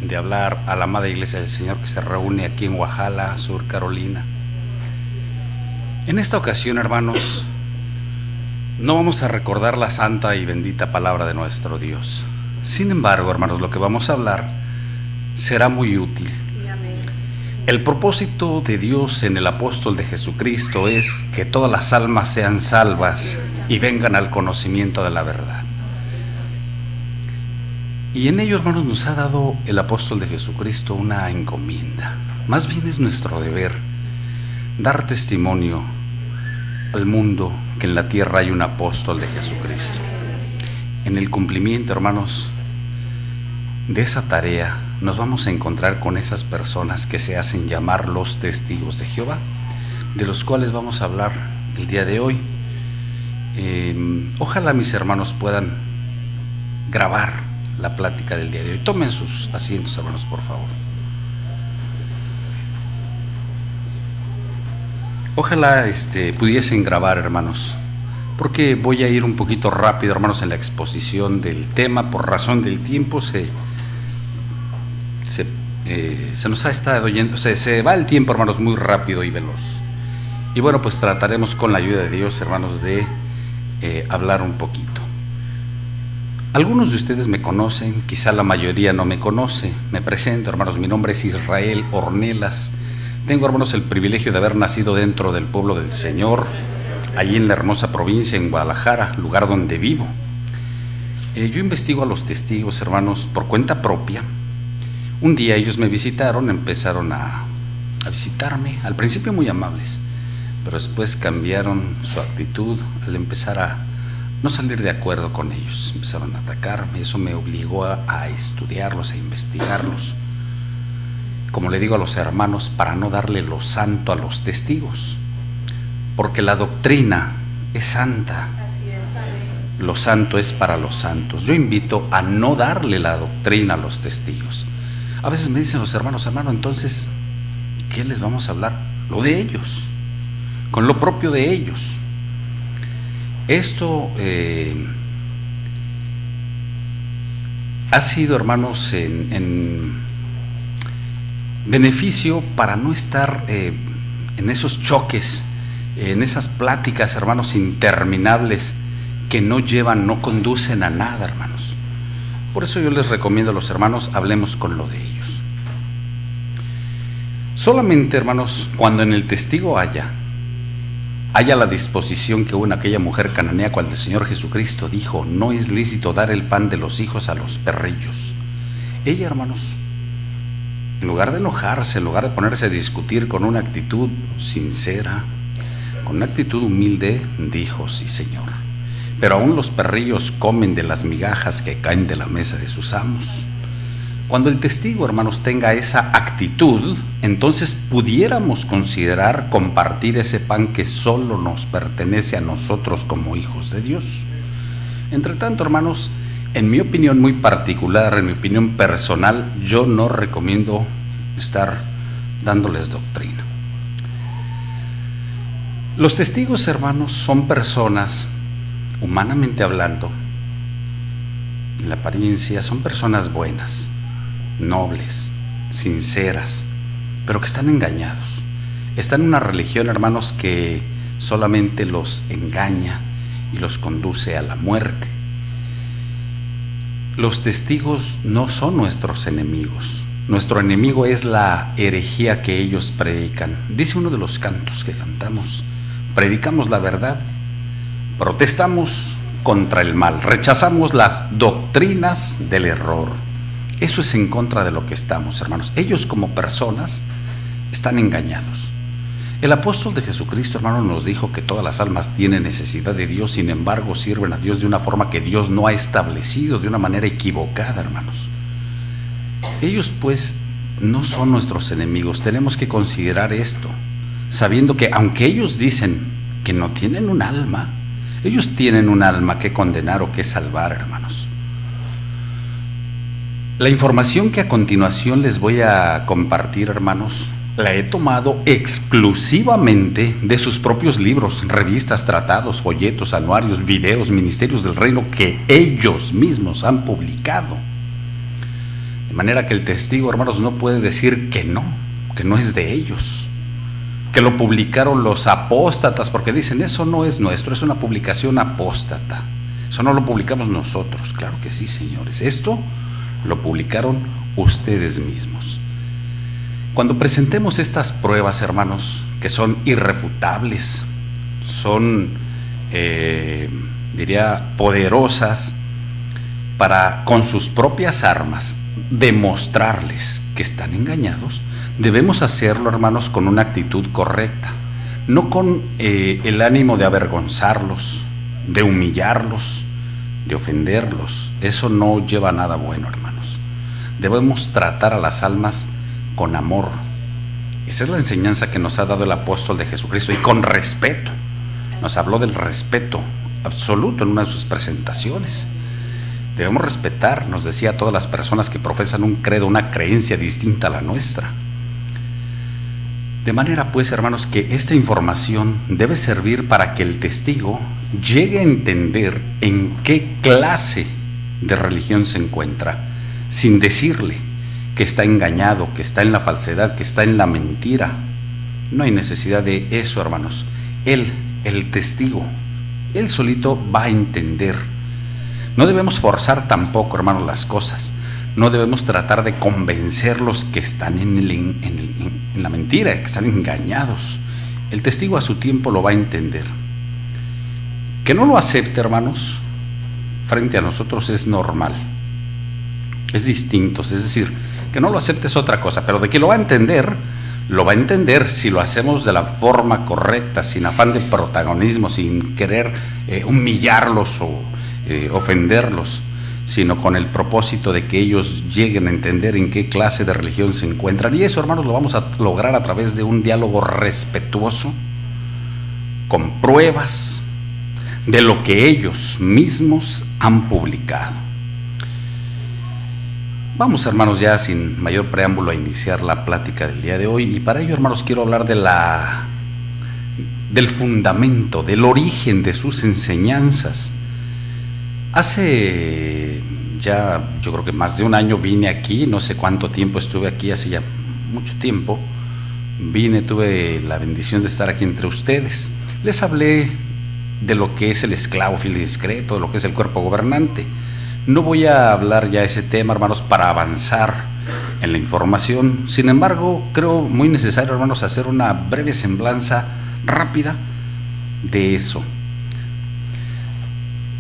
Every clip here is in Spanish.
de hablar a la amada Iglesia del Señor que se reúne aquí en Guajala, Sur Carolina. En esta ocasión, hermanos, no vamos a recordar la santa y bendita palabra de nuestro Dios. Sin embargo, hermanos, lo que vamos a hablar será muy útil. El propósito de Dios en el apóstol de Jesucristo es que todas las almas sean salvas y vengan al conocimiento de la verdad. Y en ello, hermanos, nos ha dado el apóstol de Jesucristo una encomienda. Más bien es nuestro deber dar testimonio al mundo que en la tierra hay un apóstol de Jesucristo. En el cumplimiento, hermanos, de esa tarea nos vamos a encontrar con esas personas que se hacen llamar los testigos de Jehová, de los cuales vamos a hablar el día de hoy. Ojalá mis hermanos puedan grabar la plática del día de hoy. Tomen sus asientos, hermanos, por favor. Ojalá pudiesen grabar, hermanos, porque voy a ir un poquito rápido, hermanos, en la exposición del tema. Por razón del tiempo se nos ha estado yendo, se va el tiempo, hermanos, muy rápido y veloz. Y bueno, pues trataremos con la ayuda de Dios, hermanos, de hablar un poquito. Algunos de ustedes me conocen, quizá la mayoría no me conoce. Me presento, hermanos, mi nombre es Israel Ornelas. Tengo, hermanos, el privilegio de haber nacido dentro del pueblo del Señor, allí en la hermosa provincia, en Guadalajara, lugar donde vivo. Yo investigo a los testigos, hermanos, por cuenta propia. Un día ellos me visitaron, empezaron a visitarme, al principio muy amables, pero después cambiaron su actitud al empezar a no salir de acuerdo con ellos. Empezaron a atacarme. Eso me obligó a estudiarlos, a investigarlos. Como le digo a los hermanos, para no darle lo santo a los testigos, porque la doctrina es santa. Lo santo es para los santos. Yo invito a no darle la doctrina a los testigos. A veces me dicen los hermanos, hermano, entonces, ¿qué les vamos a hablar? Lo de ellos, con lo propio de ellos. Esto ha sido, hermanos, en beneficio para no estar en esos choques, en esas pláticas, hermanos, interminables que no llevan, no conducen a nada, hermanos. Por eso yo les recomiendo a los hermanos, hablemos con lo de ellos. Solamente, hermanos, cuando en el testigo haya la disposición que hubo en aquella mujer cananea cuando el Señor Jesucristo dijo, no es lícito dar el pan de los hijos a los perrillos. Ella, hermanos, en lugar de enojarse, en lugar de ponerse a discutir con una actitud sincera, con una actitud humilde, dijo, sí, Señor, pero aún los perrillos comen de las migajas que caen de la mesa de sus amos. Cuando el testigo, hermanos, tenga esa actitud, entonces pudiéramos considerar compartir ese pan que solo nos pertenece a nosotros como hijos de Dios. Entre tanto, hermanos, en mi opinión muy particular, en mi opinión personal, yo no recomiendo estar dándoles doctrina. Los testigos, hermanos, son personas, humanamente hablando, en la apariencia, son personas buenas, nobles, sinceras, pero que están engañados. Están en una religión, hermanos, que solamente los engaña y los conduce a la muerte. Los testigos no son nuestros enemigos. Nuestro enemigo es la herejía que ellos predican. Dice uno de los cantos que cantamos: predicamos la verdad, protestamos contra el mal, rechazamos las doctrinas del error. Eso es en contra de lo que estamos, hermanos. Ellos como personas están engañados. El apóstol de Jesucristo, hermanos, nos dijo que todas las almas tienen necesidad de Dios, sin embargo sirven a Dios de una forma que Dios no ha establecido, de una manera equivocada, hermanos. Ellos pues no son nuestros enemigos. Tenemos que considerar esto, sabiendo que aunque ellos dicen que no tienen un alma, ellos tienen un alma que condenar o que salvar, hermanos. La información que a continuación les voy a compartir, hermanos, la he tomado exclusivamente de sus propios libros, revistas, tratados, folletos, anuarios, videos, ministerios del reino que ellos mismos han publicado. De manera que el testigo, hermanos, no puede decir que no es de ellos, que lo publicaron los apóstatas, porque dicen, eso no es nuestro, es una publicación apóstata, eso no lo publicamos nosotros. Claro que sí, señores, esto lo publicaron ustedes mismos. Cuando presentemos estas pruebas, hermanos, que son irrefutables, son, diría, poderosas, para con sus propias armas demostrarles que están engañados, debemos hacerlo, hermanos, con una actitud correcta, no con el ánimo de avergonzarlos, de humillarlos, de ofenderlos. Eso no lleva a nada bueno, hermanos. Debemos tratar a las almas con amor. Esa es la enseñanza que nos ha dado el apóstol de Jesucristo, y con respeto. Nos habló del respeto absoluto en una de sus presentaciones. Debemos respetar, nos decía, a todas las personas que profesan un credo, una creencia distinta a la nuestra. De manera, pues, hermanos, que esta información debe servir para que el testigo llegue a entender en qué clase de religión se encuentra, sin decirle que está engañado, que está en la falsedad, que está en la mentira. No hay necesidad de eso, hermanos. Él, el testigo, él solito va a entender. No debemos forzar tampoco, hermanos, las cosas. No debemos tratar de convencerlos que están en la mentira, que están engañados. El testigo a su tiempo lo va a entender. Que no lo acepte, hermanos, frente a nosotros es normal. Es distinto, es decir, que no lo acepte es otra cosa, pero de que lo va a entender si lo hacemos de la forma correcta, sin afán de protagonismo, sin querer humillarlos o ofenderlos, sino con el propósito de que ellos lleguen a entender en qué clase de religión se encuentran. Y eso, hermanos, lo vamos a lograr a través de un diálogo respetuoso, con pruebas de lo que ellos mismos han publicado. Vamos, hermanos, ya sin mayor preámbulo a iniciar la plática del día de hoy, y para ello, hermanos, quiero hablar del fundamento, del origen de sus enseñanzas. Hace ya, yo creo que más de un año vine aquí, no sé cuánto tiempo estuve aquí, hace ya mucho tiempo, tuve la bendición de estar aquí entre ustedes. Les hablé de lo que es el esclavo fiel y discreto, de lo que es el cuerpo gobernante. No voy a hablar ya ese tema, hermanos, para avanzar en la información. Sin embargo, creo muy necesario, hermanos, hacer una breve semblanza rápida de eso.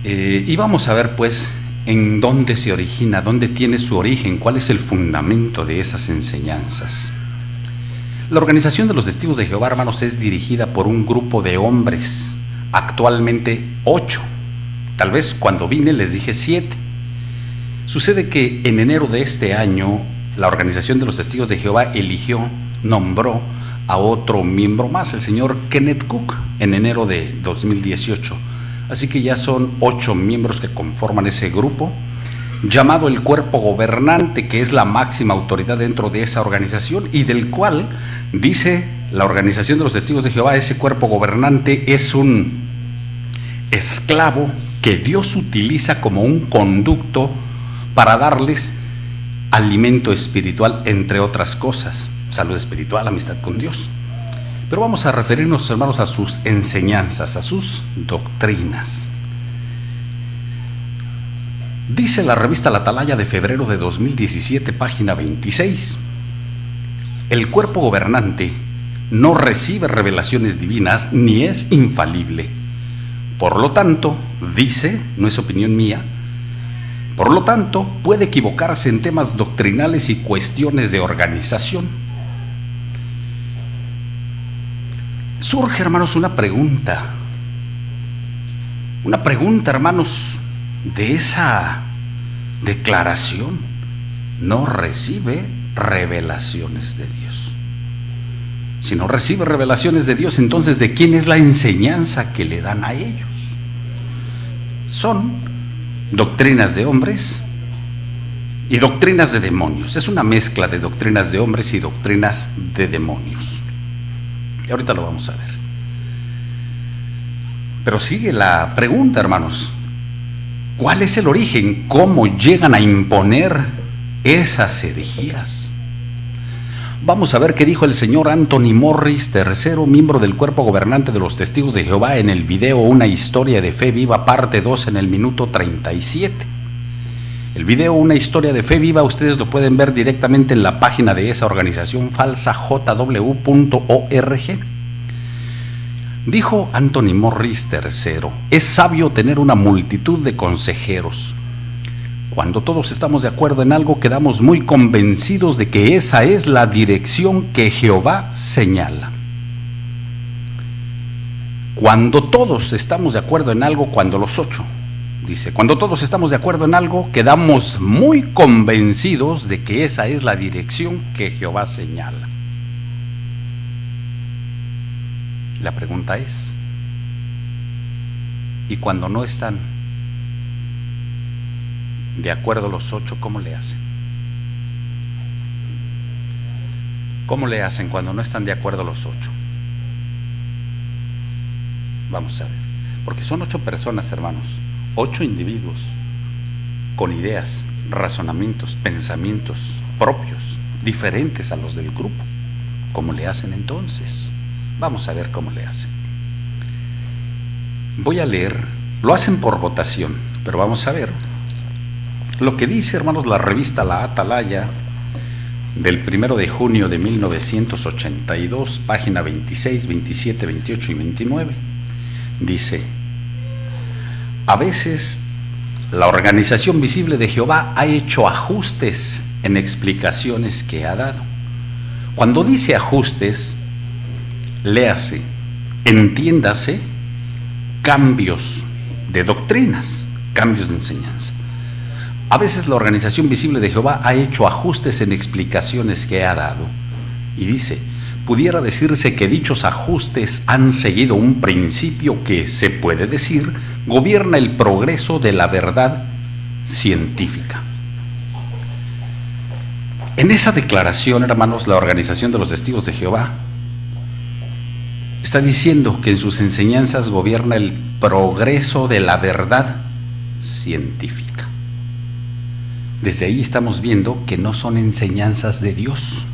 Y vamos a ver, pues, en dónde se origina, dónde tiene su origen, cuál es el fundamento de esas enseñanzas. La Organización de los Testigos de Jehová, hermanos, es dirigida por un grupo de hombres, actualmente 8. Tal vez cuando vine les dije 7. Sucede que en enero de este año, la Organización de los Testigos de Jehová nombró a otro miembro más, el señor Kenneth Cook, en enero de 2018. Así que ya son 8 miembros que conforman ese grupo, llamado el cuerpo gobernante, que es la máxima autoridad dentro de esa organización, y del cual, dice la Organización de los Testigos de Jehová, ese cuerpo gobernante es un esclavo que Dios utiliza como un conducto para darles alimento espiritual, entre otras cosas, salud espiritual, amistad con Dios. Pero vamos a referirnos, hermanos, a sus enseñanzas, a sus doctrinas. Dice la revista La Atalaya de febrero de 2017, página 26. El cuerpo gobernante no recibe revelaciones divinas ni es infalible. Por lo tanto, dice, no es opinión mía, por lo tanto, puede equivocarse en temas doctrinales y cuestiones de organización. Surge, hermanos, una pregunta, hermanos, de esa declaración. No recibe revelaciones de Dios. Si no recibe revelaciones de Dios, entonces, ¿de quién es la enseñanza que le dan a ellos? Son doctrinas de hombres y doctrinas de demonios. Es una mezcla de doctrinas de hombres y doctrinas de demonios. Y ahorita lo vamos a ver. Pero sigue la pregunta, hermanos. ¿Cuál es el origen? ¿Cómo llegan a imponer esas herejías. Vamos a ver qué dijo el señor Anthony Morris III, miembro del cuerpo gobernante de los Testigos de Jehová, en el video Una historia de fe viva, parte 2, en el minuto 37. El video Una historia de fe viva ustedes lo pueden ver directamente en la página de esa organización falsa, jw.org. Dijo Anthony Morris III: es sabio tener una multitud de consejeros. Cuando todos estamos de acuerdo en algo, quedamos muy convencidos de que esa es la dirección que Jehová señala. Cuando todos estamos de acuerdo en algo, cuando todos estamos de acuerdo en algo, quedamos muy convencidos de que esa es la dirección que Jehová señala. La pregunta es, ¿y cuando no están de acuerdo los 8, cómo le hacen? ¿Cómo le hacen cuando no están de acuerdo los 8? Vamos a ver, porque son 8 personas, hermanos, 8 individuos con ideas, razonamientos, pensamientos propios, diferentes a los del grupo. ¿Cómo le hacen entonces? Vamos a ver cómo le hacen. Voy a leer, lo hacen por votación, pero vamos a ver lo que dice, hermanos, la revista La Atalaya del 1 de junio de 1982, página 26, 27, 28 y 29. Dice: a veces la Organización Visible de Jehová ha hecho ajustes en explicaciones que ha dado. Cuando dice ajustes, léase, entiéndase, cambios de doctrinas, cambios de enseñanza. A veces la Organización Visible de Jehová ha hecho ajustes en explicaciones que ha dado. Y dice, pudiera decirse que dichos ajustes han seguido un principio que, se puede decir, gobierna el progreso de la verdad científica. En esa declaración, hermanos, la Organización de los Testigos de Jehová está diciendo que en sus enseñanzas gobierna el progreso de la verdad científica. Desde ahí estamos viendo que no son enseñanzas de Dios.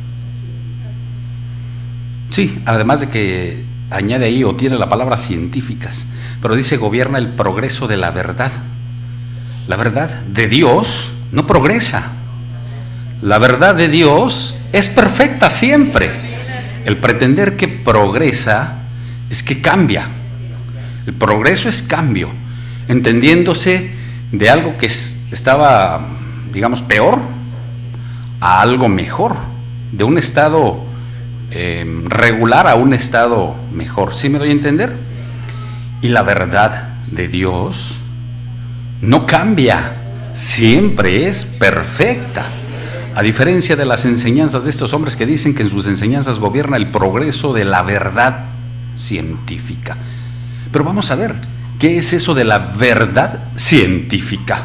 Sí, además de que añade ahí o tiene la palabra científicas, pero dice gobierna el progreso de la verdad. La verdad de Dios no progresa. La verdad de Dios es perfecta siempre. El pretender que progresa es que cambia. El progreso es cambio, entendiéndose de algo que estaba, digamos, peor a algo mejor, de un estado regular a un estado mejor. ¿Sí me doy a entender? Y la verdad de Dios no cambia, siempre es perfecta. A diferencia de las enseñanzas de estos hombres que dicen que en sus enseñanzas gobierna el progreso de la verdad científica. Pero vamos a ver, ¿qué es eso de la verdad científica?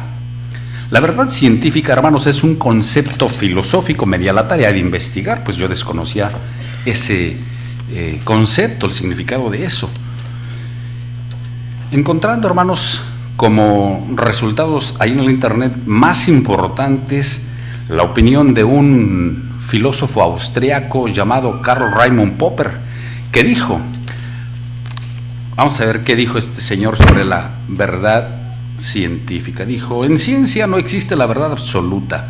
La verdad científica, hermanos, es un concepto filosófico. Me di a la tarea de investigar, pues yo desconocía ese concepto, el significado de eso. Encontrando, hermanos, como resultados ahí en el internet más importantes, la opinión de un filósofo austriaco llamado Karl Raimund Popper, que dijo, vamos a ver qué dijo este señor sobre la verdad científica. Dijo, en ciencia no existe la verdad absoluta.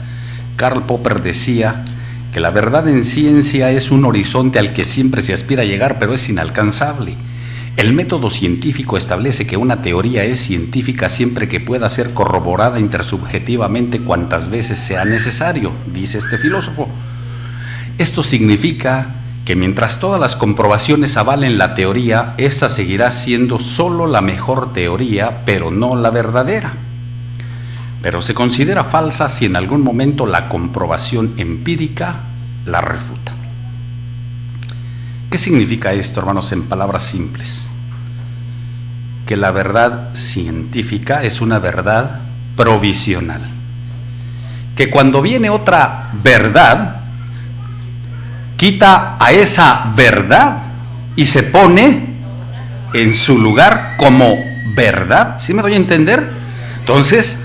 Karl Popper decía que la verdad en ciencia es un horizonte al que siempre se aspira a llegar, pero es inalcanzable. El método científico establece que una teoría es científica siempre que pueda ser corroborada intersubjetivamente cuantas veces sea necesario, dice este filósofo. Esto significa que mientras todas las comprobaciones avalen la teoría, esa seguirá siendo solo la mejor teoría, pero no la verdadera. Pero se considera falsa si en algún momento la comprobación empírica la refuta. ¿Qué significa esto, hermanos, en palabras simples? Que la verdad científica es una verdad provisional. Que cuando viene otra verdad, quita a esa verdad y se pone en su lugar como verdad. ¿Sí me doy a entender? Entonces,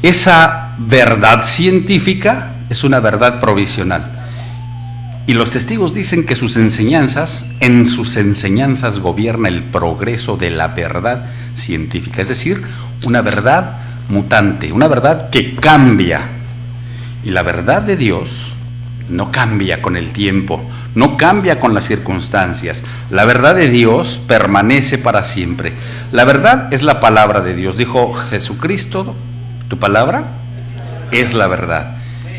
esa verdad científica es una verdad provisional. Y los testigos dicen que en sus enseñanzas gobierna el progreso de la verdad científica, es decir, una verdad mutante, una verdad que cambia. Y la verdad de Dios no cambia con el tiempo, no cambia con las circunstancias. La verdad de Dios permanece para siempre. La verdad es la palabra de Dios. Dijo Jesucristo, tu palabra es la verdad.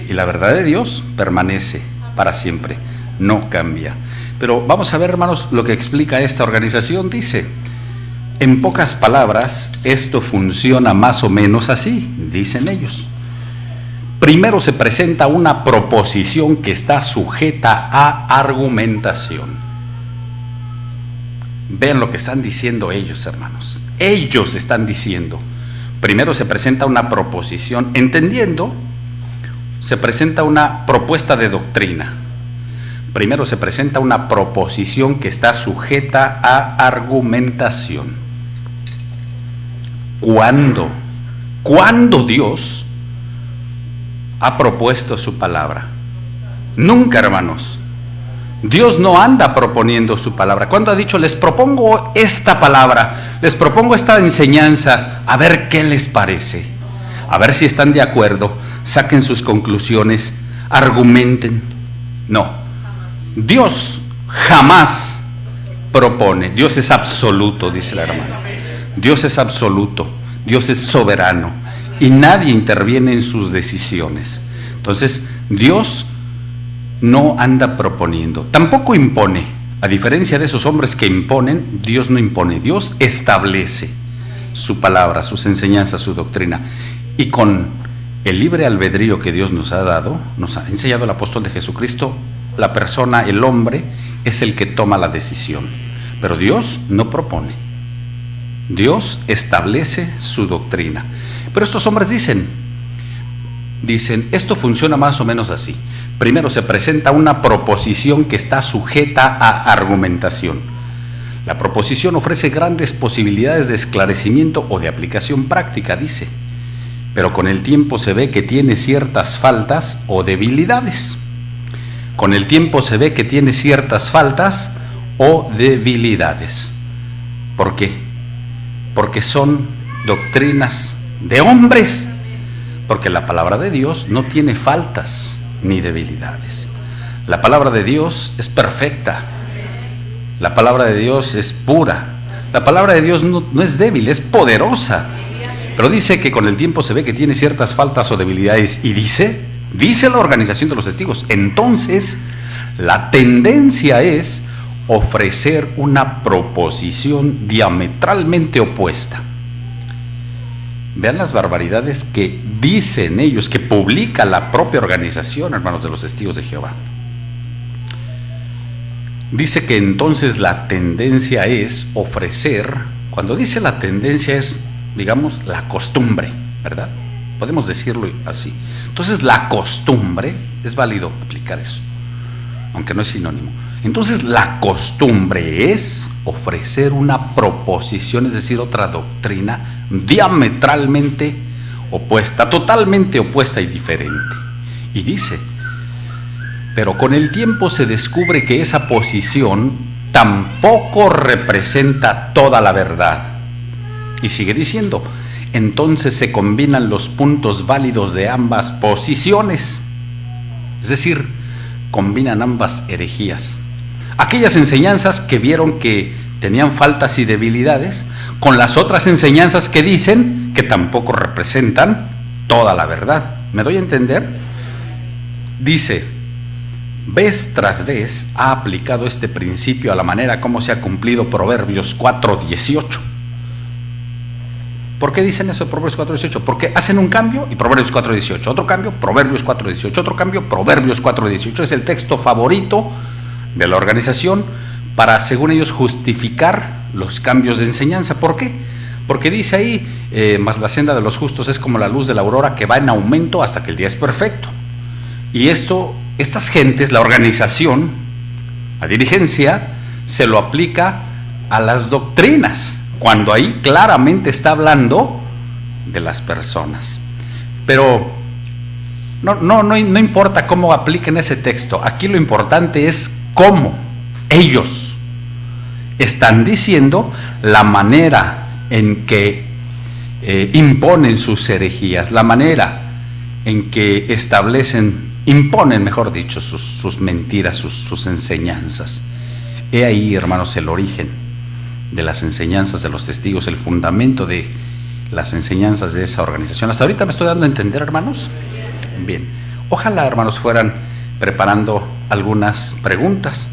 Y la verdad de Dios permanece para siempre, no cambia. Pero vamos a ver, hermanos, lo que explica esta organización. Dice, en pocas palabras, esto funciona más o menos así, dicen ellos. Primero se presenta una proposición que está sujeta a argumentación. Vean lo que están diciendo ellos, hermanos. Ellos están diciendo, primero se presenta una proposición, entendiendo, se presenta una propuesta de doctrina. Primero se presenta una proposición que está sujeta a argumentación. ¿Cuándo? ¿Cuándo Dios ha propuesto su palabra? Nunca, hermanos. Dios no anda proponiendo su palabra. ¿Cuándo ha dicho, les propongo esta palabra, les propongo esta enseñanza, a ver qué les parece? A ver si están de acuerdo, saquen sus conclusiones, argumenten. No, Dios jamás propone. Dios es absoluto, dice la hermana. Dios es absoluto, Dios es soberano y nadie interviene en sus decisiones. Entonces, Dios no anda proponiendo, tampoco impone. A diferencia de esos hombres que imponen, Dios no impone, Dios establece su palabra, sus enseñanzas, su doctrina. Y con el libre albedrío que Dios nos ha dado, nos ha enseñado el apóstol de Jesucristo, la persona, el hombre, es el que toma la decisión. Pero Dios no propone. Dios establece su doctrina. Pero estos hombres dicen, esto funciona más o menos así. Primero se presenta una proposición que está sujeta a argumentación. La proposición ofrece grandes posibilidades de esclarecimiento o de aplicación práctica, dice. Pero con el tiempo se ve que tiene ciertas faltas o debilidades. Con el tiempo se ve que tiene ciertas faltas o debilidades. ¿Por qué? Porque son doctrinas de hombres. Porque la palabra de Dios no tiene faltas ni debilidades. La palabra de Dios es perfecta. La palabra de Dios es pura. La palabra de Dios no es débil, es poderosa. Pero dice que con el tiempo se ve que tiene ciertas faltas o debilidades. Y dice la organización de los testigos, entonces la tendencia es ofrecer una proposición diametralmente opuesta. Vean las barbaridades que dicen ellos, que publica la propia organización, hermanos, de los testigos de Jehová. Dice que entonces la tendencia es ofrecer, cuando dice la tendencia es, digamos, la costumbre, ¿verdad? Podemos decirlo así. Entonces la costumbre, es válido aplicar eso, aunque no es sinónimo. Entonces la costumbre es ofrecer una proposición, es decir, otra doctrina diametralmente opuesta, totalmente opuesta y diferente. Y dice, pero con el tiempo se descubre que esa posición tampoco representa toda la verdad. Y sigue diciendo, entonces se combinan los puntos válidos de ambas posiciones. Es decir, combinan ambas herejías. Aquellas enseñanzas que vieron que tenían faltas y debilidades, con las otras enseñanzas que dicen que tampoco representan toda la verdad. ¿Me doy a entender? Dice, vez tras vez ha aplicado este principio a la manera como se ha cumplido Proverbios 4:18. ¿Por qué dicen eso de Proverbios 4:18? Porque hacen un cambio y Proverbios 4:18, otro cambio, Proverbios 4:18, otro cambio, Proverbios 4:18. Es el texto favorito de la organización para, según ellos, justificar los cambios de enseñanza. ¿Por qué? Porque dice ahí, más la senda de los justos es como la luz de la aurora que va en aumento hasta que el día es perfecto. Y estas gentes, la organización, la dirigencia, se lo aplica a las doctrinas, cuando ahí claramente está hablando de las personas. Pero No importa cómo apliquen ese texto. Aquí lo importante es cómo ellos están diciendo la manera en que imponen sus herejías, la manera en que imponen, mejor dicho, sus mentiras, sus enseñanzas. He ahí, hermanos, el origen de las enseñanzas de los testigos, el fundamento de las enseñanzas de esa organización. ¿Hasta ahorita me estoy dando a entender, hermanos? Bien. Ojalá, hermanos, fueran preparando algunas preguntas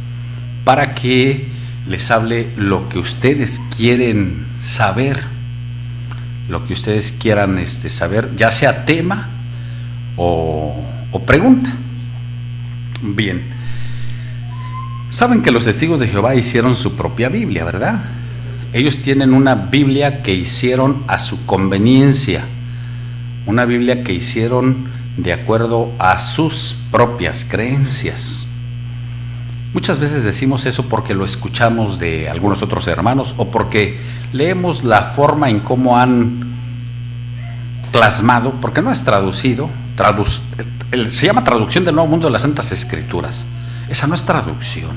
para que les hable lo que ustedes quieren saber, lo que ustedes quieran saber, ya sea tema o pregunta. Bien. Saben que los testigos de Jehová hicieron su propia Biblia, ¿verdad? Ellos tienen una Biblia que hicieron a su conveniencia, una Biblia que hicieron de acuerdo a sus propias creencias. Muchas veces decimos eso porque lo escuchamos de algunos otros hermanos o porque leemos la forma en cómo han plasmado, porque no es traducido, se llama traducción del Nuevo Mundo de las Santas Escrituras. Esa no es traducción,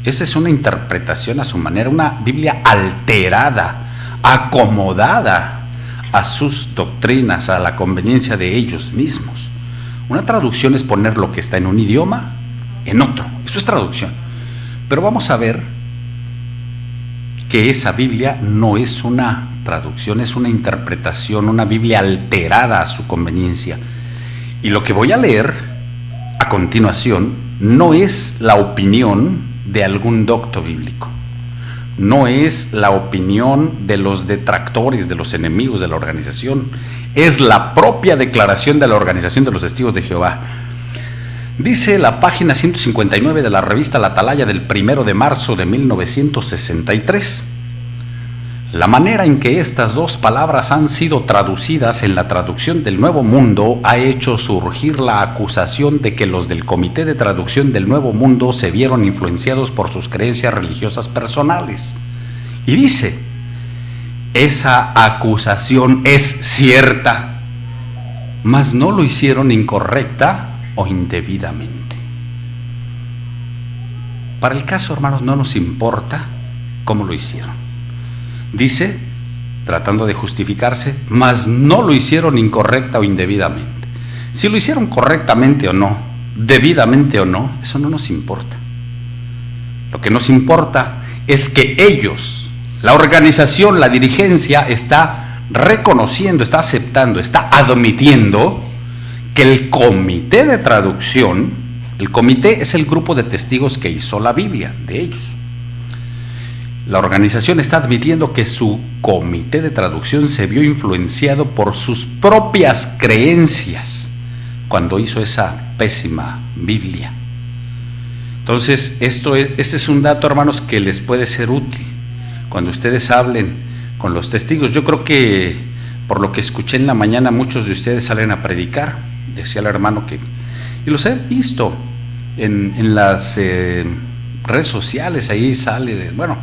esa es una interpretación a su manera, una Biblia alterada, acomodada a sus doctrinas, a la conveniencia de ellos mismos. Una traducción es poner lo que está en un idioma en otro, eso es traducción. Pero vamos a ver que esa Biblia no es una traducción, es una interpretación, una Biblia alterada a su conveniencia. Y lo que voy a leer a continuación no es la opinión de algún docto bíblico, no es la opinión de los detractores, de los enemigos de la organización, es la propia declaración de la Organización de los Testigos de Jehová. Dice la página 159 de la revista La Atalaya del 1 de marzo de 1963. La manera en que estas dos palabras han sido traducidas en la traducción del Nuevo Mundo ha hecho surgir la acusación de que los del Comité de Traducción del Nuevo Mundo se vieron influenciados por sus creencias religiosas personales. Y dice, esa acusación es cierta, mas no lo hicieron incorrecta o indebidamente. Para el caso, hermanos, no nos importa cómo lo hicieron. Dice, tratando de justificarse, mas no lo hicieron incorrecta o indebidamente. Si lo hicieron correctamente o no, debidamente o no, eso no nos importa. Lo que nos importa es que ellos, la organización, la dirigencia, está reconociendo, está aceptando, está admitiendo que el comité de traducción, el comité es el grupo de testigos que hizo la Biblia, de ellos. La organización está admitiendo que su comité de traducción se vio influenciado por sus propias creencias cuando hizo esa pésima Biblia. Entonces, este es un dato, hermanos, que les puede ser útil cuando ustedes hablen con los testigos. Yo creo que, por lo que escuché en la mañana, muchos de ustedes salen a predicar. Decía el hermano que, y los he visto en las redes sociales, ahí sale, bueno,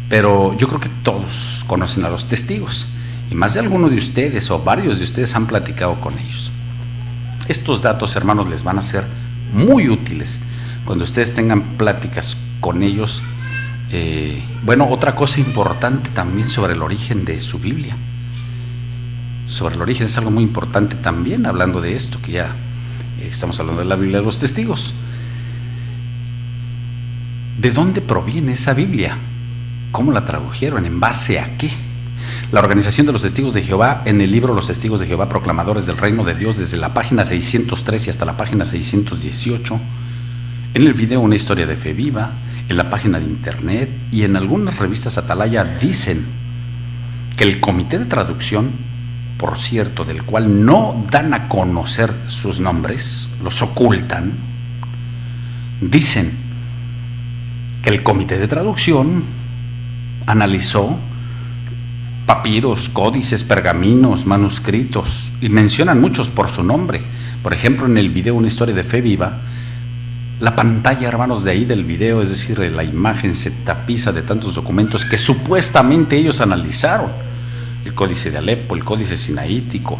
pero yo creo que todos conocen a los testigos, y más de alguno de ustedes o varios de ustedes han platicado con ellos. Estos datos, hermanos, les van a ser muy útiles cuando ustedes tengan pláticas con ellos. Bueno, otra cosa importante también sobre el origen de su Biblia. Sobre el origen es algo muy importante también, hablando de esto, que ya estamos hablando de la Biblia de los testigos. ¿De dónde proviene esa Biblia? ¿Cómo la tradujeron? ¿En base a qué? La Organización de los Testigos de Jehová, en el libro Los Testigos de Jehová, Proclamadores del Reino de Dios, desde la página 603 y hasta la página 618, en el video Una Historia de Fe Viva, en la página de internet y en algunas revistas Atalaya, dicen que el comité de traducción, por cierto, del cual no dan a conocer sus nombres, los ocultan, dicen que el comité de traducción analizó papiros, códices, pergaminos, manuscritos, y mencionan muchos por su nombre. Por ejemplo, en el video Una Historia de Fe Viva, la pantalla, hermanos, de ahí del video, es decir, la imagen se tapiza de tantos documentos que supuestamente ellos analizaron. El Códice de Alepo, el Códice Sinaítico,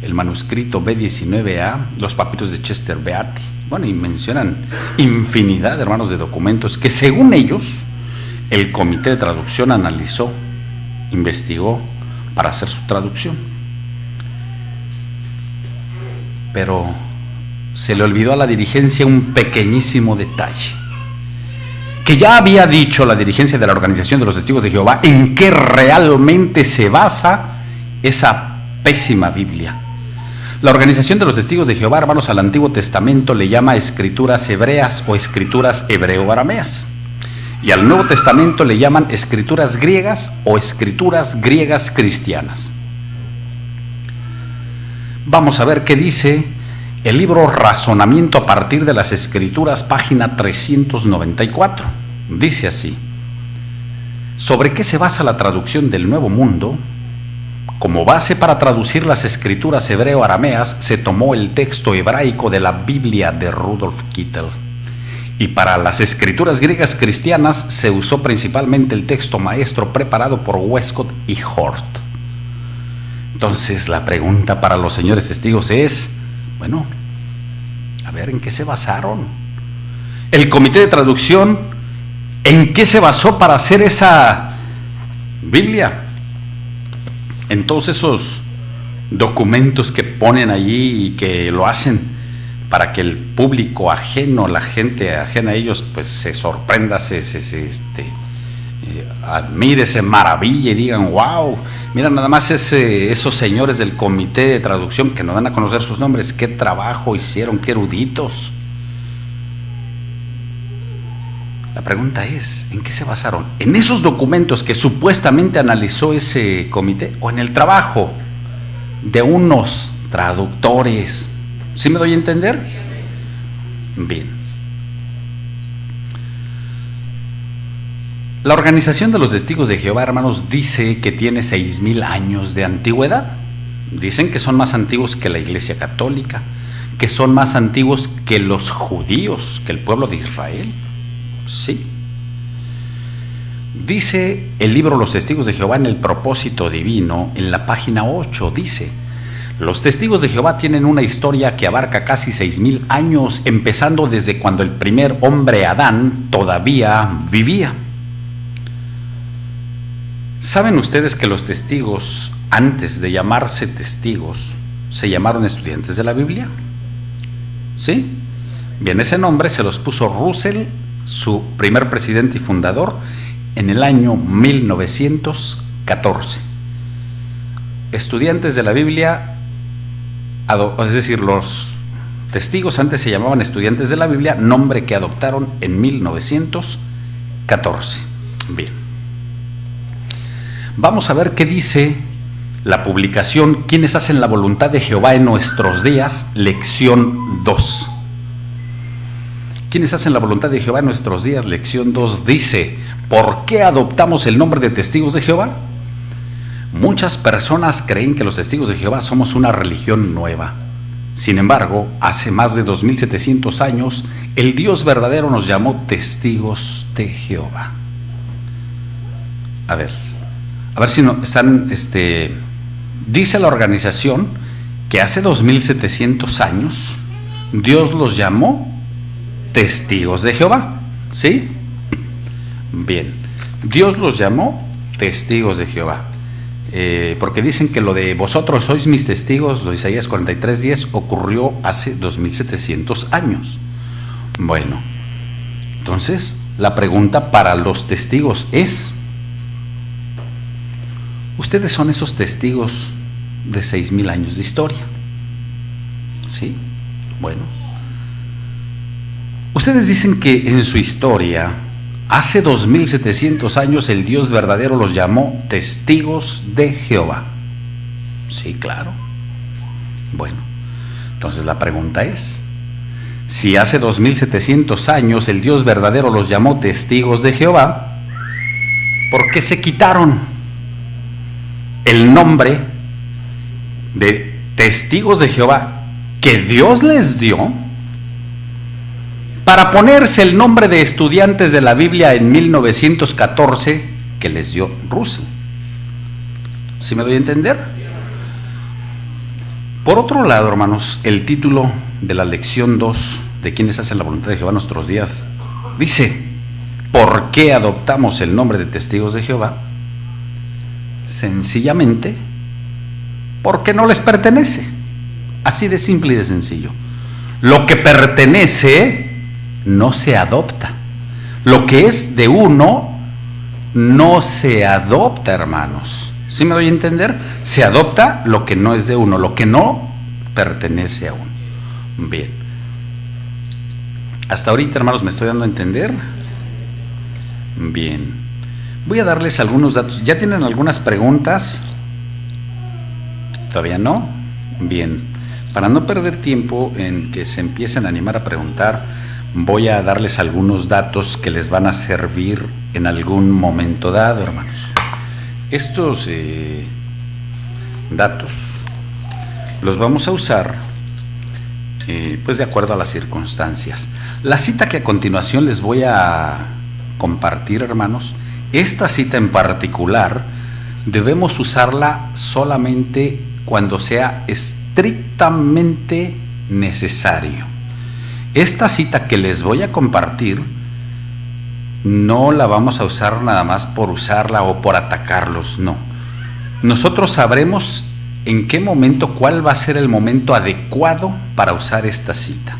el manuscrito B19A, los papiros de Chester Beatty. Bueno, y mencionan infinidad, hermanos, de documentos que según ellos el comité de traducción analizó, investigó para hacer su traducción. Pero se le olvidó a la dirigencia un pequeñísimo detalle, que ya había dicho la dirigencia de la Organización de los Testigos de Jehová en qué realmente se basa esa pésima Biblia. La Organización de los Testigos de Jehová, hermanos, al Antiguo Testamento le llama escrituras hebreas o escrituras hebreo-arameas, y al Nuevo Testamento le llaman escrituras griegas o escrituras griegas cristianas. Vamos a ver qué dice el libro Razonamiento a partir de las Escrituras, página 394. Dice así: ¿sobre qué se basa la traducción del Nuevo Mundo? Como base para traducir las escrituras hebreo-arameas se tomó el texto hebraico de la Biblia de Rudolf Kittel, y para las escrituras griegas cristianas se usó principalmente el texto maestro preparado por Westcott y Hort. Entonces la pregunta para los señores testigos es, bueno, a ver, ¿en qué se basaron? El comité de traducción, ¿en qué se basó para hacer esa Biblia? En todos esos documentos que ponen allí y que lo hacen para que el público ajeno, la gente ajena a ellos, pues se sorprenda, admire, se maraville y digan, wow, mira nada más esos señores del comité de traducción que nos dan a conocer sus nombres, qué trabajo hicieron, qué eruditos. La pregunta es, ¿en qué se basaron? ¿En esos documentos que supuestamente analizó ese comité o en el trabajo de unos traductores? ¿Sí me doy a entender? Bien. La Organización de los Testigos de Jehová, hermanos, dice que tiene 6,000 años de antigüedad. Dicen que son más antiguos que la Iglesia Católica, que son más antiguos que los judíos, que el pueblo de Israel. Sí. Dice el libro Los Testigos de Jehová en el propósito divino, en la página 8, dice: los testigos de Jehová tienen una historia que abarca casi 6,000 años, empezando desde cuando el primer hombre Adán todavía vivía. ¿Saben ustedes que los testigos, antes de llamarse testigos, se llamaron estudiantes de la Biblia? ¿Sí? Bien, ese nombre se los puso Russell, su primer presidente y fundador, en el año 1914. Estudiantes de la Biblia, es decir, los testigos antes se llamaban estudiantes de la Biblia, nombre que adoptaron en 1914. Bien. Vamos a ver qué dice la publicación ¿Quiénes hacen la voluntad de Jehová en nuestros días? Lección 2. ¿Quiénes hacen la voluntad de Jehová en nuestros días? Lección 2 dice: ¿por qué adoptamos el nombre de testigos de Jehová? Muchas personas creen que los testigos de Jehová somos una religión nueva. Sin embargo, hace más de 2700 años, el Dios verdadero nos llamó testigos de Jehová. A ver si no están, dice la organización que hace 2700 años Dios los llamó testigos de Jehová, ¿sí? Bien, Dios los llamó testigos de Jehová, porque dicen que lo de vosotros sois mis testigos, lo de Isaías 43:10, ocurrió hace 2700 años. Bueno, entonces la pregunta para los testigos es: ¿ustedes son esos testigos de 6,000 años de historia? ¿Sí? Bueno. Ustedes dicen que en su historia, hace 2700 años, el Dios verdadero los llamó testigos de Jehová. Sí, claro. Bueno, entonces la pregunta es, si hace 2700 años el Dios verdadero los llamó testigos de Jehová, ¿por qué se quitaron el nombre de testigos de Jehová que Dios les dio para ponerse el nombre de estudiantes de la Biblia en 1914 que les dio Russell? ¿Sí me doy a entender? Por otro lado, hermanos, el título de la lección 2 de quienes hacen la voluntad de Jehová en nuestros días dice: ¿por qué adoptamos el nombre de testigos de Jehová? Sencillamente porque no les pertenece. Así de simple y de sencillo. Lo que pertenece no se adopta. Lo que es de uno no se adopta, hermanos. ¿Sí me doy a entender? Se adopta lo que no es de uno, lo que no pertenece a uno. Bien. Hasta ahorita, hermanos, ¿me estoy dando a entender? Bien. Voy a darles algunos datos. ¿Ya tienen algunas preguntas? ¿Todavía no? Bien. Para no perder tiempo en que se empiecen a animar a preguntar, voy a darles algunos datos que les van a servir en algún momento dado, hermanos. Estos datos los vamos a usar pues de acuerdo a las circunstancias. La cita que a continuación les voy a compartir, hermanos, esta cita en particular debemos usarla solamente cuando sea estrictamente necesario. Esta cita que les voy a compartir no la vamos a usar nada más por usarla o por atacarlos, no. Nosotros sabremos en qué momento, cuál va a ser el momento adecuado para usar esta cita.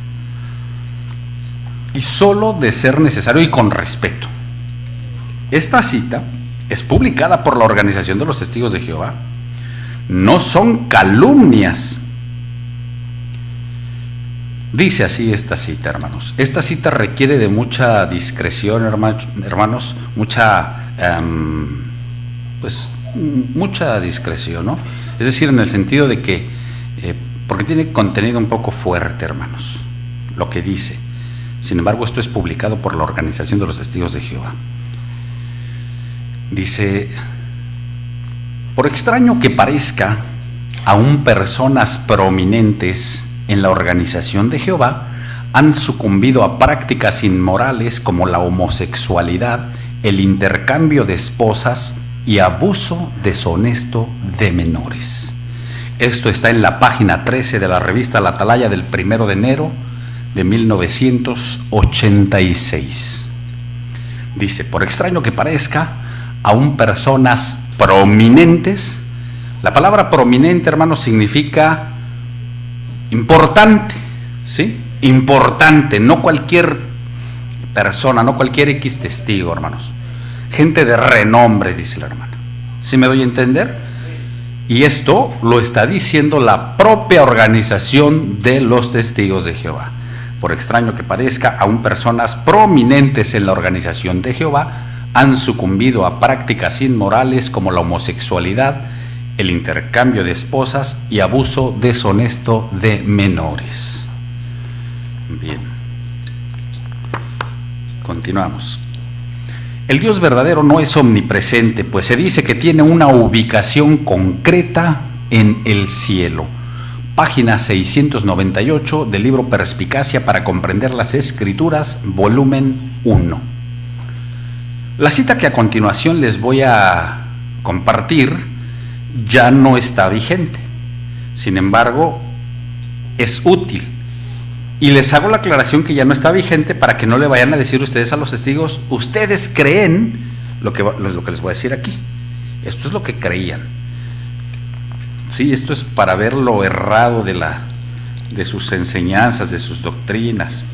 Y solo de ser necesario y con respeto. Esta cita es publicada por la Organización de los Testigos de Jehová. No son calumnias. Dice así esta cita, hermanos. Esta cita requiere de mucha discreción, hermanos, mucha discreción, ¿no? Es decir, en el sentido de que, porque tiene contenido un poco fuerte, hermanos, lo que dice. Sin embargo, esto es publicado por la Organización de los Testigos de Jehová. Dice: por extraño que parezca, aún personas prominentes en la Organización de Jehová han sucumbido a prácticas inmorales como la homosexualidad, el intercambio de esposas y abuso deshonesto de menores. Esto está en la página 13 de la revista La Atalaya del 1 de enero de 1986. Dice: por extraño que parezca, aún personas prominentes. La palabra prominente, hermanos, significa importante, ¿sí? Importante, no cualquier persona, no cualquier X testigo, hermanos. Gente de renombre, dice la hermana. ¿Sí me doy a entender? Y esto lo está diciendo la propia Organización de los Testigos de Jehová. Por extraño que parezca, aún personas prominentes en la Organización de Jehová han sucumbido a prácticas inmorales como la homosexualidad, el intercambio de esposas y abuso deshonesto de menores. Bien. Continuamos. El Dios verdadero no es omnipresente, pues se dice que tiene una ubicación concreta en el cielo. Página 698 del libro Perspicacia para comprender las Escrituras, volumen 1. La cita que a continuación les voy a compartir ya no está vigente. Sin embargo, es útil. Y les hago la aclaración que ya no está vigente para que no le vayan a decir ustedes a los testigos: ustedes creen lo que les voy a decir aquí. Esto es lo que creían. Sí, esto es para ver lo errado de sus enseñanzas, de sus doctrinas.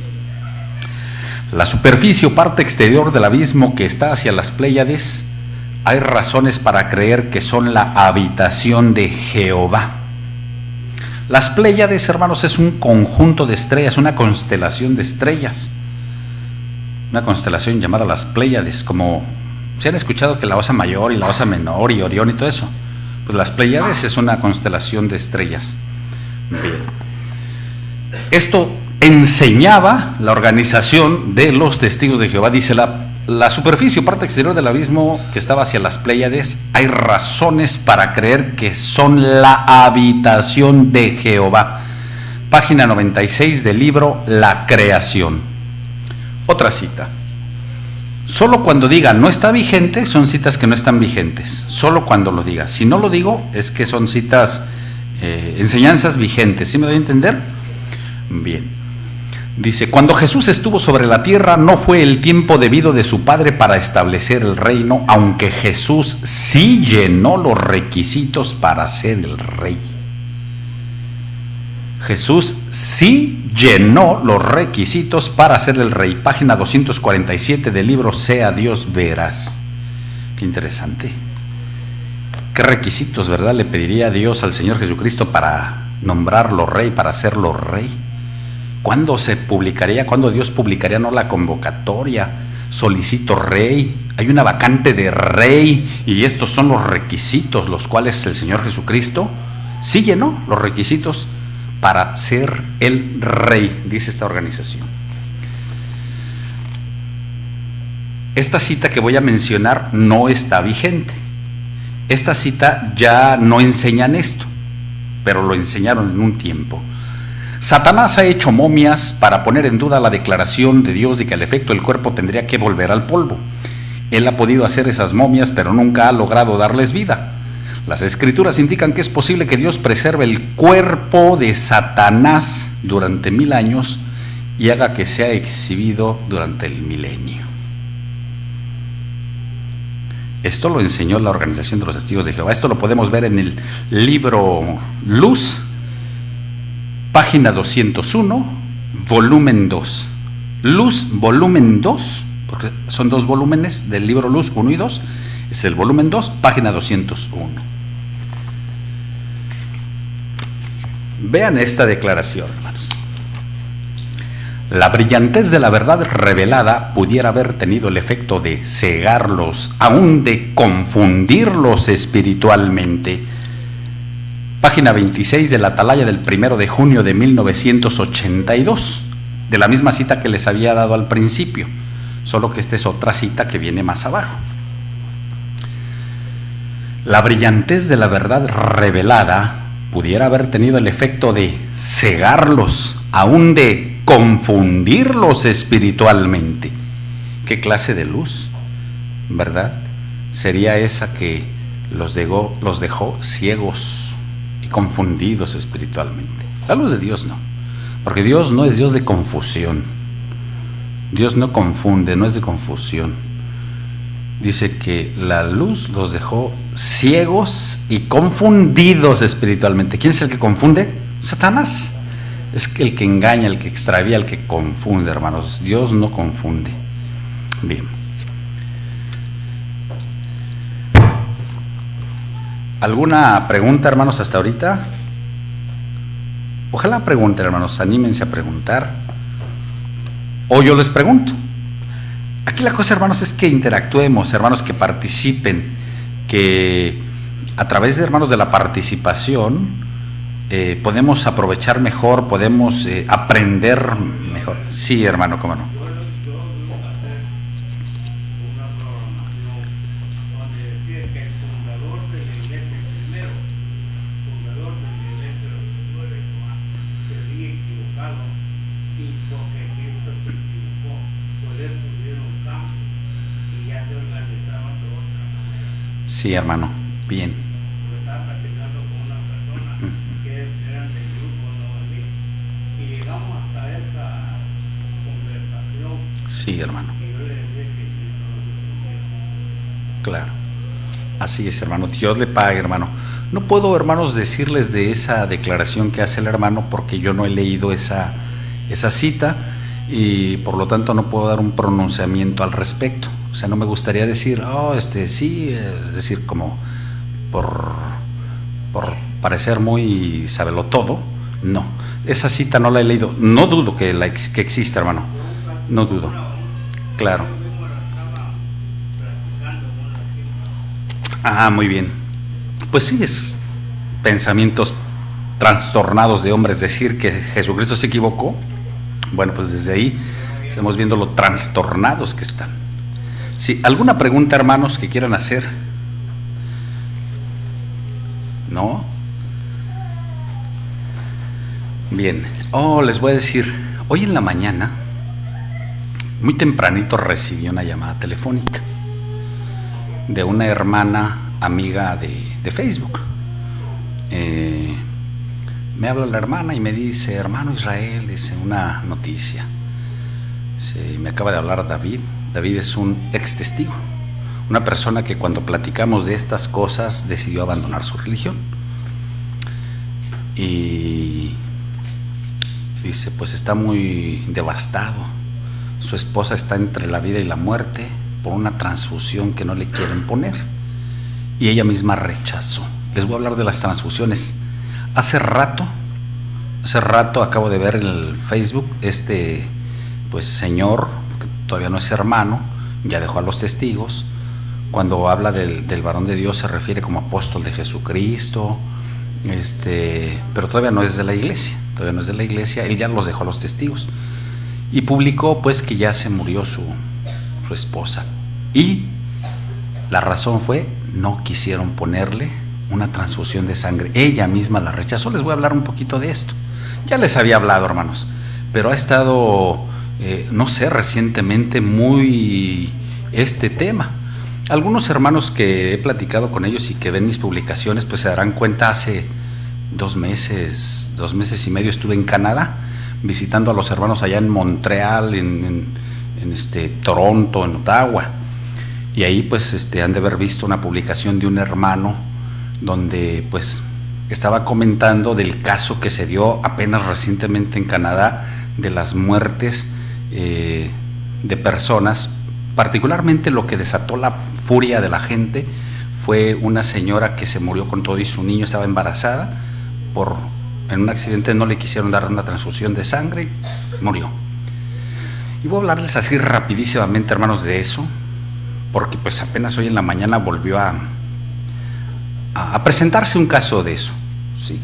La superficie o parte exterior del abismo que está hacia las Pléyades, hay razones para creer que son la habitación de Jehová. Las Pléyades, hermanos, es un conjunto de estrellas, una constelación de estrellas. Una constelación llamada las Pléyades, como se han escuchado que la Osa Mayor y la Osa Menor y Orión y todo eso. Pues las Pléyades es una constelación de estrellas. Bien. Esto enseñaba la Organización de los Testigos de Jehová. Dice: la superficie o parte exterior del abismo que estaba hacia las Pléyades, hay razones para creer que son la habitación de Jehová. Página 96 del libro La Creación. Otra cita. Solo cuando diga no está vigente, son citas que no están vigentes. Solo cuando lo diga. Si no lo digo, es que son citas enseñanzas vigentes. ¿Sí me doy a entender? Bien. Dice, cuando Jesús estuvo sobre la tierra, no fue el tiempo debido de su Padre para establecer el reino, aunque Jesús sí llenó los requisitos para ser el rey. Jesús sí llenó los requisitos para ser el rey. Página 247 del libro Sea Dios Veraz. Qué interesante. ¿Qué requisitos, verdad, le pediría Dios al Señor Jesucristo para nombrarlo rey, para hacerlo rey? ¿Cuándo se publicaría? ¿Cuándo Dios publicaría no la convocatoria? Solicito rey, hay una vacante de rey y estos son los requisitos los cuales el Señor Jesucristo sí llenó los requisitos para ser el rey, dice esta organización. Esta cita que voy a mencionar no está vigente. Esta cita ya no enseñan esto, pero lo enseñaron en un tiempo. Satanás ha hecho momias para poner en duda la declaración de Dios de que al efecto el cuerpo tendría que volver al polvo. Él ha podido hacer esas momias, pero nunca ha logrado darles vida. Las escrituras indican que es posible que Dios preserve el cuerpo de Satanás durante 1000 años y haga que sea exhibido durante el milenio. Esto lo enseñó la Organización de los Testigos de Jehová. Esto lo podemos ver en el libro Luz, página 201, volumen 2. Luz, volumen 2, porque son 2 volúmenes del libro Luz 1 y 2. Es el volumen 2, página 201. Vean esta declaración, hermanos. La brillantez de la verdad revelada pudiera haber tenido el efecto de cegarlos, aún de confundirlos espiritualmente. Página 26 de la Atalaya del 1 de junio de 1982, de la misma cita que les había dado al principio, solo que esta es otra cita que viene más abajo. La brillantez de la verdad revelada pudiera haber tenido el efecto de cegarlos, aún de confundirlos espiritualmente. ¿Qué clase de luz, verdad? Sería esa que los dejó ciegos y confundidos espiritualmente. La luz de Dios no, porque Dios no es Dios de confusión. Dios no confunde, no es de confusión. Dice que la luz los dejó ciegos y confundidos espiritualmente. ¿Quién es el que confunde? Satanás. Es el que engaña, el que extravía, el que confunde, hermanos. Dios no confunde. Bien. ¿Alguna pregunta, hermanos, hasta ahorita? Ojalá pregunten, hermanos, anímense a preguntar. O yo les pregunto. Aquí la cosa, hermanos, es que interactuemos, hermanos, que participen, que a través de, hermanos, de la participación podemos aprovechar mejor, podemos aprender mejor. Sí, hermano, cómo no. Sí, hermano, bien. Estaba platicando con una persona que eran del grupo y llegamos hasta esta conversación. Sí, hermano. Y yo le decía que claro. Así es, hermano. Dios le pague, hermano. No puedo, hermanos, decirles de esa declaración que hace el hermano porque yo no he leído esa cita y por lo tanto no puedo dar un pronunciamiento al respecto. O sea, no me gustaría decir, sí, es decir, como por parecer muy sabelotodo. No, esa cita no la he leído. No dudo que exista, hermano. No dudo. Claro. Ah, muy bien. Pues sí, es pensamientos trastornados de hombres decir que Jesucristo se equivocó. Bueno, pues desde ahí estamos viendo lo trastornados que están. Sí, ¿alguna pregunta, hermanos, que quieran hacer? ¿No? Bien. Les voy a decir, hoy en la mañana, muy tempranito recibí una llamada telefónica de una hermana amiga de Facebook. me habla la hermana y me dice: hermano Israel, dice, una noticia. Me acaba de hablar David. David es un ex testigo, una persona que cuando platicamos de estas cosas decidió abandonar su religión. Y dice, pues está muy devastado. Su esposa está entre la vida y la muerte por una transfusión que no le quieren poner. Y ella misma rechazó. Les voy a hablar de las transfusiones. Hace rato acabo de ver en el Facebook pues señor, que todavía no es hermano, ya dejó a los testigos. Cuando habla del varón de Dios se refiere como apóstol de Jesucristo, pero todavía no es de la iglesia, él ya los dejó a los testigos. Y publicó pues que ya se murió su esposa. Y la razón fue, no quisieron ponerle una transfusión de sangre. Ella misma la rechazó. Les voy a hablar un poquito de esto. Ya les había hablado, hermanos, pero ha estado, no sé, recientemente muy este tema. Algunos hermanos que he platicado con ellos y que ven mis publicaciones, pues se darán cuenta, hace 2 meses y medio estuve en Canadá visitando a los hermanos allá en Montreal, en Toronto, en Ottawa. Y ahí pues han de haber visto una publicación de un hermano donde pues estaba comentando del caso que se dio apenas recientemente en Canadá, de las muertes de personas. Particularmente lo que desató la furia de la gente fue una señora que se murió con todo y su niño estaba embarazada. En un accidente no le quisieron dar una transfusión de sangre y murió. Y voy a hablarles así rapidísimamente, hermanos, de eso, porque pues apenas hoy en la mañana volvió a presentarse un caso de eso. Sí.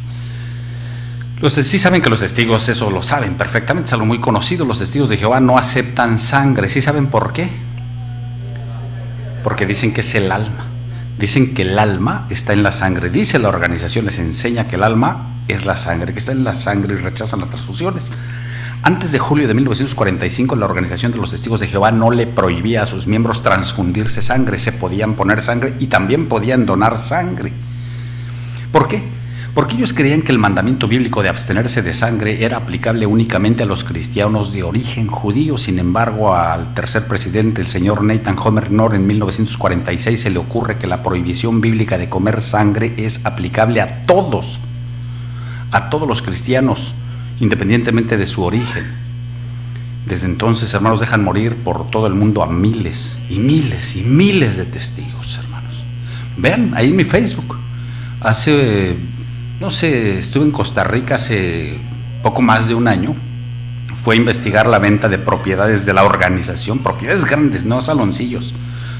Sí saben que los testigos, eso lo saben perfectamente, es algo muy conocido. Los testigos de Jehová no aceptan sangre. ¿Sí saben por qué? Porque dicen que es el alma. Dicen que el alma está en la sangre. Dice la organización, les enseña que el alma es la sangre, que está en la sangre, y rechazan las transfusiones. Antes de julio de 1945, la Organización de los Testigos de Jehová no le prohibía a sus miembros transfundirse sangre. Se podían poner sangre y también podían donar sangre. ¿Por qué? Porque ellos creían que el mandamiento bíblico de abstenerse de sangre era aplicable únicamente a los cristianos de origen judío. Sin embargo, al tercer presidente, el señor Nathan Homer Knorr, en 1946 se le ocurre que la prohibición bíblica de comer sangre es aplicable a todos los cristianos, independientemente de su origen. Desde entonces, hermanos, dejan morir por todo el mundo a miles y miles y miles de testigos, hermanos. Vean, ahí en mi Facebook, no sé, estuve en Costa Rica hace poco más de un año. Fue a investigar la venta de propiedades de la organización, propiedades grandes, no saloncillos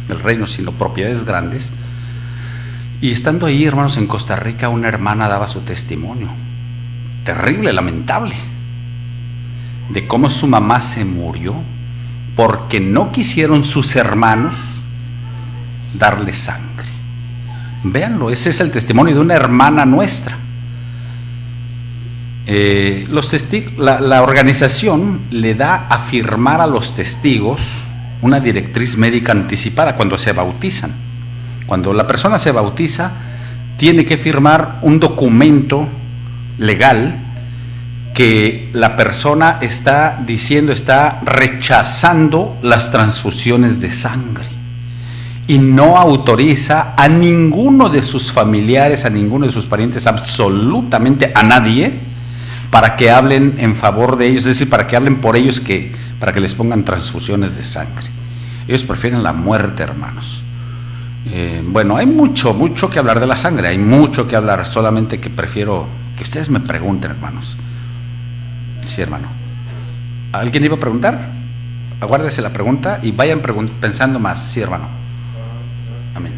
del reino, sino propiedades grandes. Y estando ahí, hermanos, en Costa Rica, una hermana daba su testimonio, terrible, lamentable, de cómo su mamá se murió porque no quisieron sus hermanos darle sangre. Véanlo, ese es el testimonio de una hermana nuestra. La organización le da a firmar a los testigos una directriz médica anticipada cuando se bautizan. Cuando la persona se bautiza, tiene que firmar un documento legal que la persona está rechazando las transfusiones de sangre y no autoriza a ninguno de sus familiares, a ninguno de sus parientes, absolutamente a nadie, para que hablen en favor de ellos, es decir, para que hablen por ellos, para que les pongan transfusiones de sangre. Ellos prefieren la muerte, hermanos. Bueno, hay mucho que hablar de la sangre, hay mucho que hablar, solamente que prefiero que ustedes me pregunten, hermanos. Sí, hermano. ¿Alguien iba a preguntar? Aguárdese la pregunta y vayan pensando más. Sí, hermano. Amén.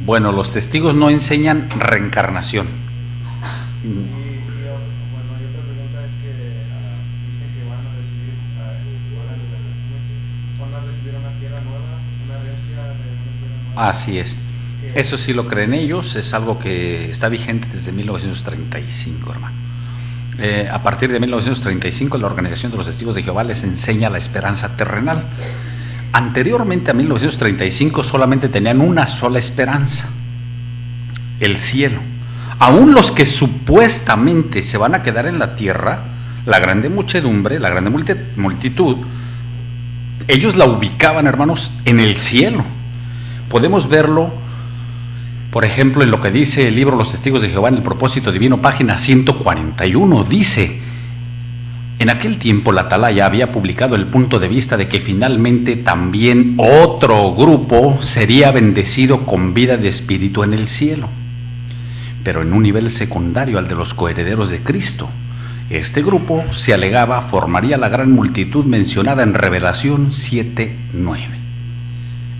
Bueno, los testigos no enseñan reencarnación. Bueno, y otra pregunta es que dicen que van a recibir Así es. Eso sí lo creen ellos, es algo que está vigente desde 1935, hermano. A partir de 1935, la Organización de los Testigos de Jehová les enseña la esperanza terrenal. Anteriormente a 1935 solamente tenían una sola esperanza: el cielo. Aún los que supuestamente se van a quedar en la tierra, la grande muchedumbre, la grande multitud, ellos la ubicaban, hermanos, en el cielo. Podemos verlo, por ejemplo, en lo que dice el libro Los Testigos de Jehová en el propósito divino, página 141, dice: en aquel tiempo la atalaya había publicado el punto de vista de que finalmente también otro grupo sería bendecido con vida de espíritu en el cielo, pero en un nivel secundario al de los coherederos de Cristo. Este grupo, se alegaba, formaría la gran multitud mencionada en Revelación 7:9.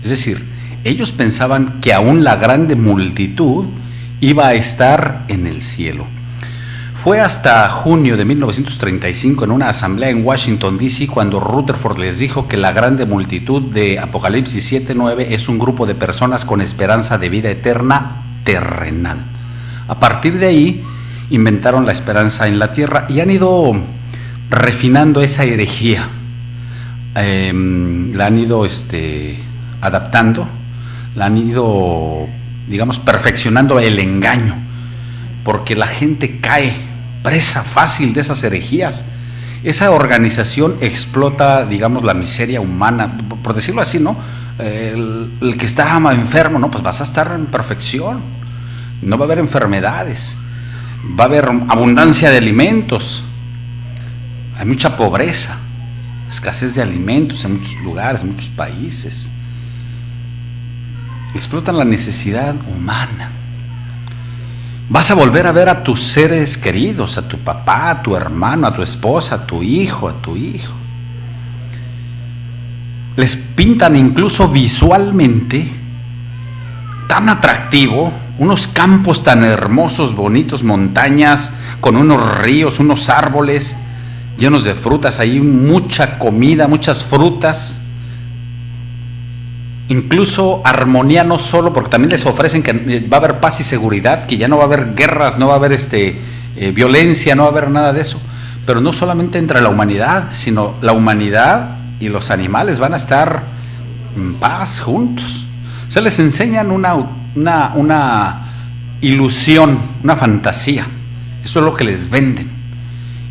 Es decir, ellos pensaban que aún la grande multitud iba a estar en el cielo. Fue hasta junio de 1935, en una asamblea en Washington, D.C., cuando Rutherford les dijo que la grande multitud de Apocalipsis 7:9 es un grupo de personas con esperanza de vida eterna terrenal. A partir de ahí, inventaron la esperanza en la tierra y han ido refinando esa herejía. La han ido adaptando, la han ido, digamos, perfeccionando el engaño, porque la gente cae presa fácil de esas herejías. Esa organización explota, digamos, la miseria humana, por decirlo así, ¿no? El que está enfermo, ¿no? Pues vas a estar en perfección, no va a haber enfermedades, va a haber abundancia de alimentos. Hay mucha pobreza, escasez de alimentos en muchos lugares, en muchos países. Explotan la necesidad humana. Vas a volver a ver a tus seres queridos, a tu papá, a tu hermano, a tu esposa, a tu hijo, Les pintan incluso visualmente tan atractivo, unos campos tan hermosos, bonitos, montañas con unos ríos, unos árboles llenos de frutas, ahí mucha comida, muchas frutas. Incluso armonía, no solo, porque también les ofrecen que va a haber paz y seguridad, que ya no va a haber guerras, no va a haber violencia, no va a haber nada de eso. Pero no solamente entre la humanidad, sino la humanidad y los animales van a estar en paz juntos. O sea, les enseñan una ilusión, una fantasía. Eso es lo que les venden.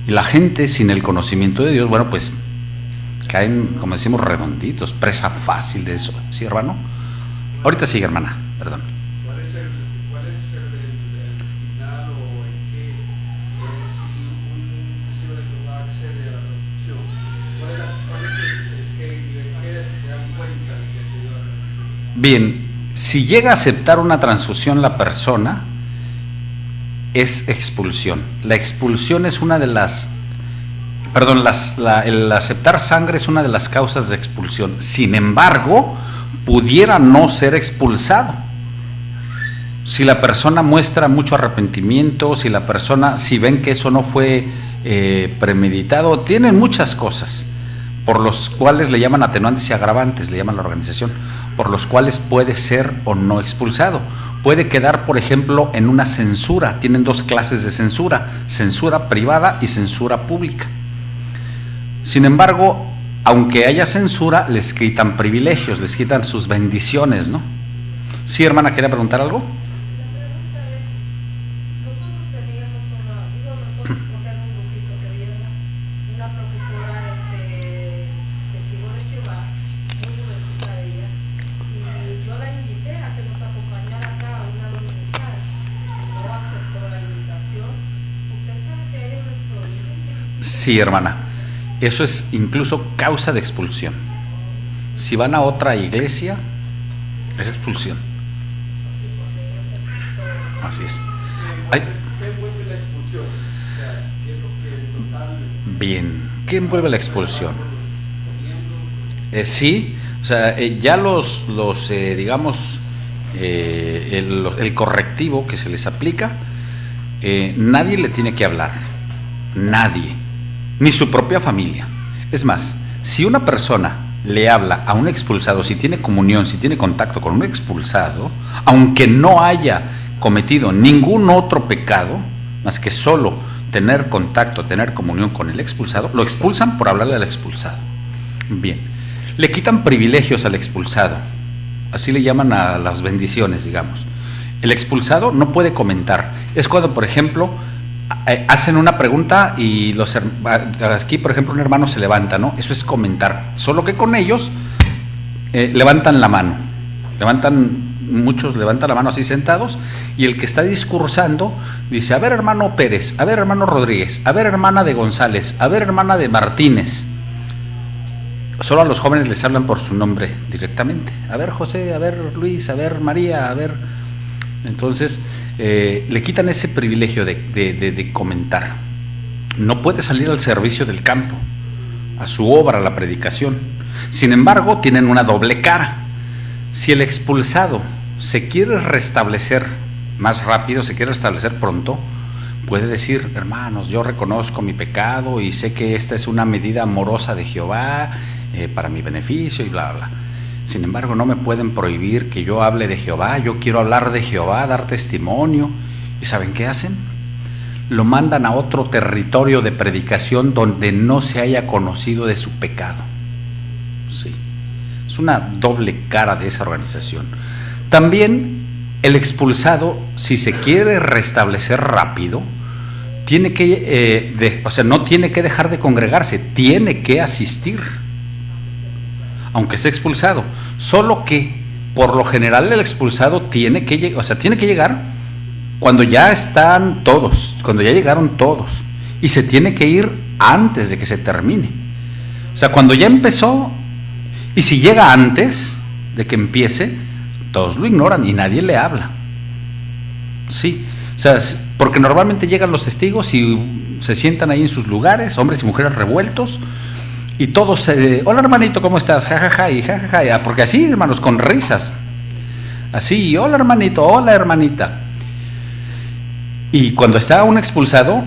Y la gente sin el conocimiento de Dios, bueno, pues caen, como decimos, redonditos, presa fácil de eso. ¿Sí, hermano? Ahorita sigue, hermana, perdón. ¿Cuál es el final o en qué, si un testigo de Jehová accede a la transfusión, cuál es el que se dan cuenta de que se dio la transfusión? Bien, si llega a aceptar una transfusión la persona, es expulsión. La expulsión es una de las... Perdón, el aceptar sangre es una de las causas de expulsión. Sin embargo, pudiera no ser expulsado. Si la persona muestra mucho arrepentimiento, si ven que eso no fue premeditado, tienen muchas cosas por los cuales le llaman atenuantes y agravantes, le llaman la organización, por los cuales puede ser o no expulsado. Puede quedar, por ejemplo, en una censura. Tienen dos clases de censura: censura privada y censura pública. Sin embargo, aunque haya censura, les quitan privilegios, les quitan sus bendiciones, ¿no? Sí, hermana, ¿quería preguntar algo? Sí, hermana, eso es incluso causa de expulsión. Si van a otra iglesia, es expulsión. Así es. Ay. ¿Qué envuelve la expulsión? O sea, ¿qué es lo que total? Bien, ¿qué envuelve la expulsión? Sí, o sea, ya digamos, el correctivo que se les aplica, nadie le tiene que hablar, nadie, ni su propia familia. Es más, si una persona le habla a un expulsado, si tiene comunión, si tiene contacto con un expulsado, aunque no haya cometido ningún otro pecado, más que solo tener contacto, tener comunión con el expulsado, lo expulsan por hablarle al expulsado. Bien, le quitan privilegios al expulsado, así le llaman a las bendiciones, digamos. El expulsado no puede comentar. Es cuando, por ejemplo, hacen una pregunta y aquí, por ejemplo, un hermano se levanta, ¿no? Eso es comentar. Solo que con ellos levantan la mano. Muchos levantan la mano así sentados, y el que está discursando dice: a ver, hermano Pérez, a ver, hermano Rodríguez, a ver, hermana de González, a ver, hermana de Martínez. Solo a los jóvenes les hablan por su nombre directamente. A ver, José, a ver, Luis, a ver, María, a ver. Entonces le quitan ese privilegio de comentar. No puede salir al servicio del campo, a su obra, a la predicación. Sin embargo, tienen una doble cara. Si el expulsado se quiere restablecer más rápido, se quiere restablecer pronto, puede decir: hermanos, yo reconozco mi pecado y sé que esta es una medida amorosa de Jehová para mi beneficio y bla, bla. Sin embargo, no me pueden prohibir que yo hable de Jehová. Yo quiero hablar de Jehová, dar testimonio. ¿Y saben qué hacen? Lo mandan a otro territorio de predicación donde no se haya conocido de su pecado. Sí, es una doble cara de esa organización. También el expulsado, si se quiere restablecer rápido, tiene que, no tiene que dejar de congregarse, tiene que asistir, aunque sea expulsado. Solo que, por lo general, el expulsado tiene que llegar cuando ya están todos, cuando ya llegaron todos, y se tiene que ir antes de que se termine. O sea, cuando ya empezó, y si llega antes de que empiece, todos lo ignoran y nadie le habla. Sí, o sea, porque normalmente llegan los testigos y se sientan ahí en sus lugares, hombres y mujeres revueltos, y todos, hola hermanito, ¿cómo estás? Jajaja, y jajaja, porque así, hermanos, con risas, así, hola hermanito, hola hermanita. Y cuando está un expulsado,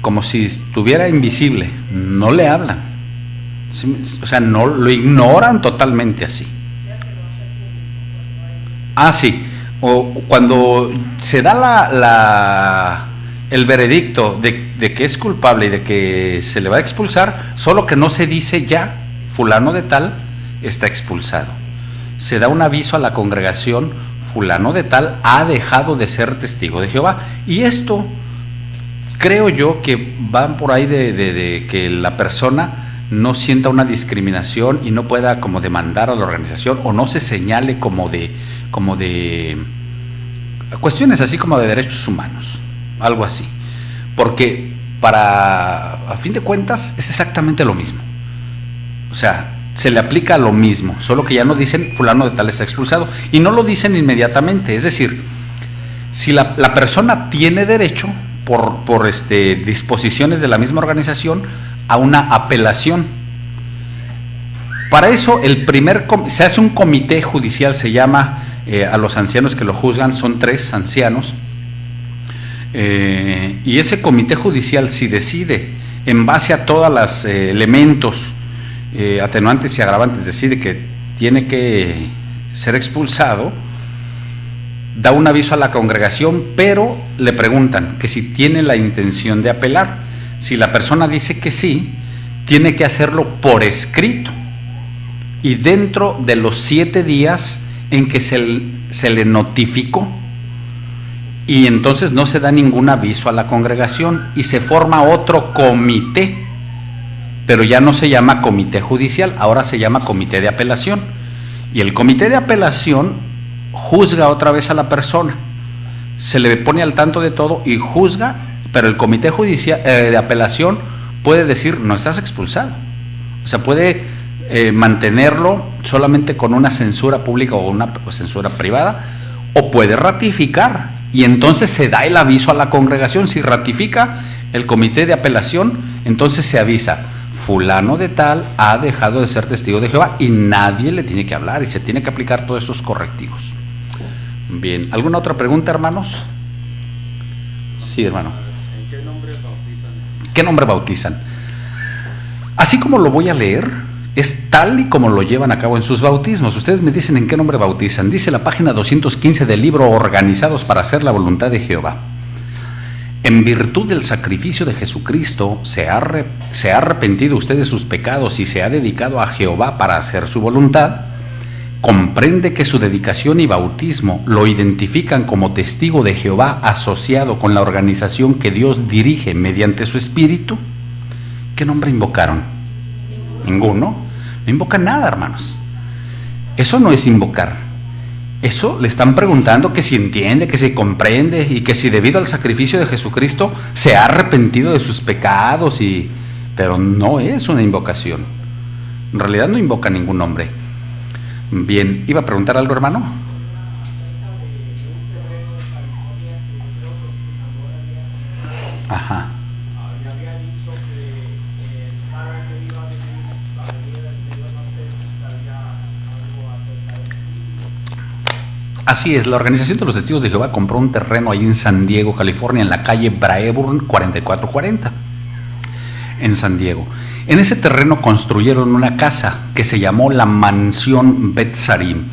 como si estuviera invisible, no le hablan. O sea, no lo ignoran totalmente así. Sí, o cuando se da el veredicto de que es culpable y de que se le va a expulsar, solo que no se dice ya, fulano de tal está expulsado. Se da un aviso a la congregación: fulano de tal ha dejado de ser testigo de Jehová. Y esto, creo yo, que va por ahí de que la persona no sienta una discriminación y no pueda como demandar a la organización, o no se señale como de cuestiones así como de derechos humanos, algo así, porque a fin de cuentas es exactamente lo mismo. O sea, se le aplica lo mismo, solo que ya no dicen fulano de tal está expulsado, y no lo dicen inmediatamente. Es decir, si la persona tiene derecho por disposiciones de la misma organización a una apelación. Para eso se hace un comité judicial, se llama, a los ancianos que lo juzgan, son 3 ancianos, y ese comité judicial, si decide en base a todos los elementos atenuantes y agravantes, decide que tiene que ser expulsado, da un aviso a la congregación, pero le preguntan que si tiene la intención de apelar. Si la persona dice que sí, tiene que hacerlo por escrito y dentro de los 7 días en que se le notificó, y entonces no se da ningún aviso a la congregación y se forma otro comité, pero ya no se llama comité judicial, ahora se llama comité de apelación, y el comité de apelación juzga otra vez a la persona, se le pone al tanto de todo y juzga, pero el comité judicial de apelación puede decir: no estás expulsado. O sea, puede mantenerlo solamente con una censura pública o una censura privada, o puede ratificar, y entonces se da el aviso a la congregación. Si ratifica el comité de apelación, entonces se avisa: fulano de tal ha dejado de ser testigo de Jehová, y nadie le tiene que hablar, y se tiene que aplicar todos esos correctivos. Bien, ¿alguna otra pregunta, hermanos? Sí, hermano. ¿En qué nombre bautizan? ¿Qué nombre bautizan? Así como lo voy a leer, Es tal y como lo llevan a cabo en sus bautismos. Ustedes me dicen en qué nombre bautizan. Dice la página 215 del libro Organizados para hacer la voluntad de Jehová. En virtud del sacrificio de Jesucristo se ha arrepentido usted de sus pecados y se ha dedicado a Jehová para hacer su voluntad. Comprende que su dedicación y bautismo lo identifican como testigo de Jehová asociado con la organización que Dios dirige mediante su Espíritu. ¿Qué nombre invocaron? Ninguno. No invocan nada, hermanos. Eso no es invocar. Eso le están preguntando que si entiende, que si comprende y que si debido al sacrificio de Jesucristo se ha arrepentido de sus pecados, pero no es una invocación. En realidad no invoca ningún nombre. Bien, ¿iba a preguntar algo, hermano? Ajá. Así es, la Organización de los Testigos de Jehová compró un terreno ahí en San Diego, California, en la calle Braeburn 4440, en San Diego. En ese terreno construyeron una casa que se llamó la Mansión Bet-Sarim.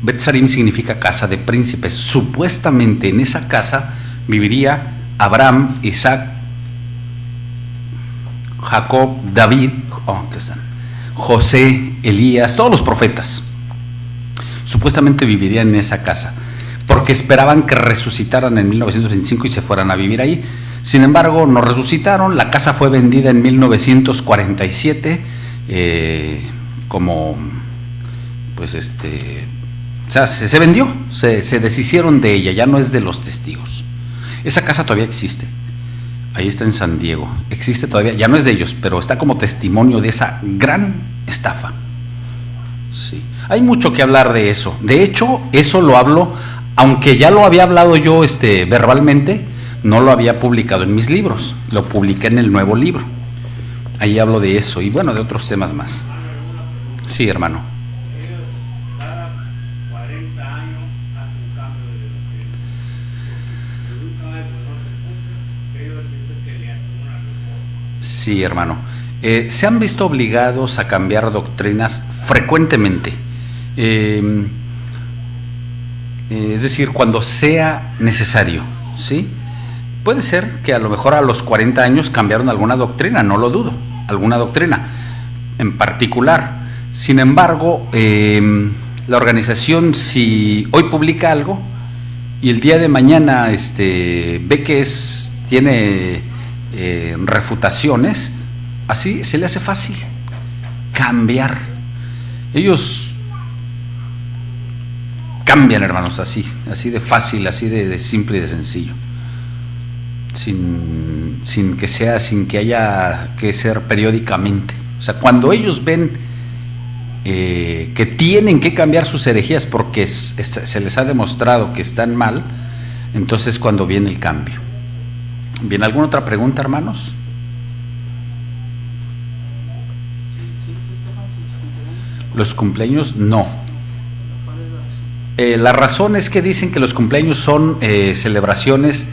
Bet-Sarim significa casa de príncipes. Supuestamente en esa casa viviría Abraham, Isaac, Jacob, David, José, Elías, todos los profetas. Supuestamente vivirían en esa casa, porque esperaban que resucitaran en 1925 y se fueran a vivir ahí. Sin embargo, no resucitaron. La casa fue vendida en 1947, se vendió, se deshicieron de ella, ya no es de los testigos. Esa casa todavía existe, ahí está en San Diego, existe todavía, ya no es de ellos, pero está como testimonio de esa gran estafa. Sí. Hay mucho que hablar de eso. De hecho, eso lo hablo, aunque ya lo había hablado yo verbalmente, no lo había publicado en mis libros, lo publiqué en el nuevo libro. Ahí hablo de eso y bueno, de otros temas más. Sí, hermano. Cada 40 años hace un cambio de doctrina. Sí, hermano. Se han visto obligados a cambiar doctrinas frecuentemente, es decir, cuando sea necesario, ¿sí? Puede ser que a lo mejor a los 40 años cambiaron alguna doctrina, no lo dudo, alguna doctrina en particular. Sin embargo, la organización, si hoy publica algo y el día de mañana ve que tiene refutaciones, así se le hace fácil cambiar. Ellos cambian, hermanos, así de fácil, así de simple y de sencillo, sin que haya que ser periódicamente. O sea, cuando ellos ven que tienen que cambiar sus herejías porque se les ha demostrado que están mal, entonces cuando viene el cambio. Bien, ¿alguna otra pregunta, hermanos? Los cumpleaños no. La razón es que dicen que los cumpleaños son celebraciones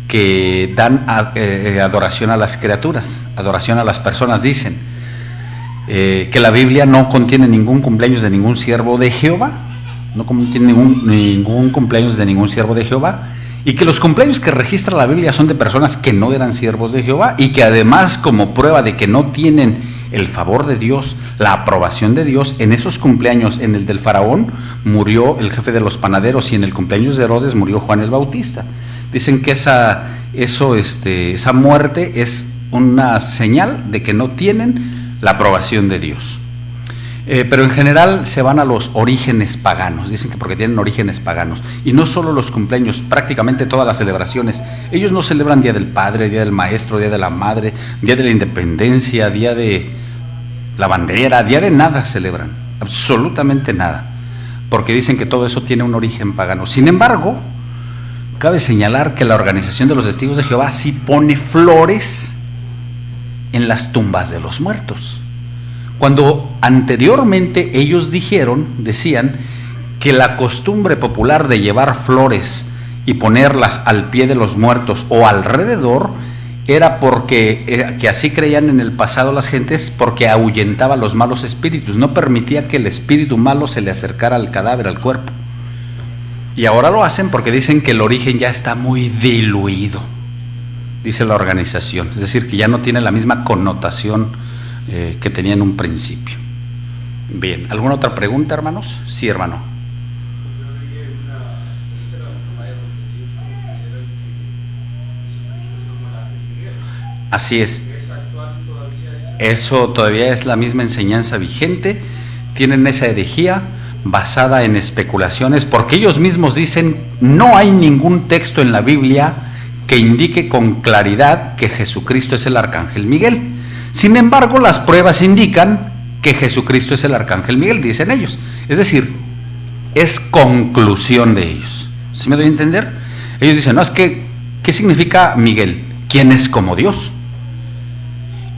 que dan adoración a las criaturas, adoración a las personas. Dicen que la Biblia no contiene ningún cumpleaños de ningún siervo de Jehová, no contiene ningún cumpleaños de ningún siervo de Jehová, y que los cumpleaños que registra la Biblia son de personas que no eran siervos de Jehová, y que además, como prueba de que no tienen el favor de Dios, la aprobación de Dios, en esos cumpleaños, en el del faraón murió el jefe de los panaderos y en el cumpleaños de Herodes murió Juan el Bautista. Dicen que esa muerte es una señal de que no tienen la aprobación de Dios. Pero en general se van a los orígenes paganos, dicen que porque tienen orígenes paganos. Y no solo los cumpleaños, prácticamente todas las celebraciones. Ellos no celebran Día del Padre, Día del Maestro, Día de la Madre, Día de la Independencia, Día de la Bandera, Día de nada celebran, absolutamente nada, porque dicen que todo eso tiene un origen pagano. Sin embargo, cabe señalar que la Organización de los Testigos de Jehová sí pone flores en las tumbas de los muertos, cuando anteriormente ellos decían que la costumbre popular de llevar flores y ponerlas al pie de los muertos o alrededor era porque que así creían en el pasado las gentes, porque ahuyentaba los malos espíritus, no permitía que el espíritu malo se le acercara al cadáver, al cuerpo. Y ahora lo hacen porque dicen que el origen ya está muy diluido, dice la organización, es decir, que ya no tiene la misma connotación que tenía en un principio. Bien, ¿alguna otra pregunta, hermanos? Sí, hermano. Así es. Eso todavía es la misma enseñanza vigente. Tienen esa herejía basada en especulaciones, porque ellos mismos dicen, no hay ningún texto en la Biblia que indique con claridad que Jesucristo es el arcángel Miguel. Sin embargo, las pruebas indican que Jesucristo es el arcángel Miguel, dicen ellos. Es decir, es conclusión de ellos. ¿Sí me doy a entender? Ellos dicen, no, es que, ¿qué significa Miguel? ¿Quién es como Dios?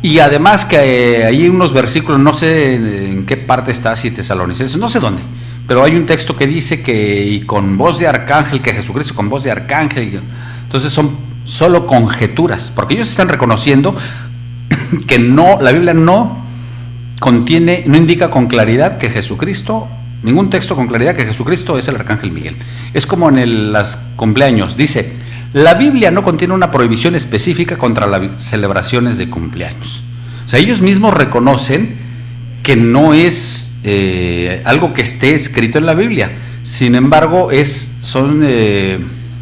Y además que hay unos versículos, no sé en qué parte está, si Tesalonicenses, no sé dónde, pero hay un texto que dice que y con voz de arcángel, que Jesucristo con voz de arcángel. Entonces son solo conjeturas, porque ellos están reconociendo que no, la Biblia no contiene, no indica con claridad que Jesucristo, ningún texto con claridad que Jesucristo es el arcángel Miguel. Es como en los cumpleaños, dice, la Biblia no contiene una prohibición específica contra las celebraciones de cumpleaños. O sea, ellos mismos reconocen que no es algo que esté escrito en la Biblia. Sin embargo, son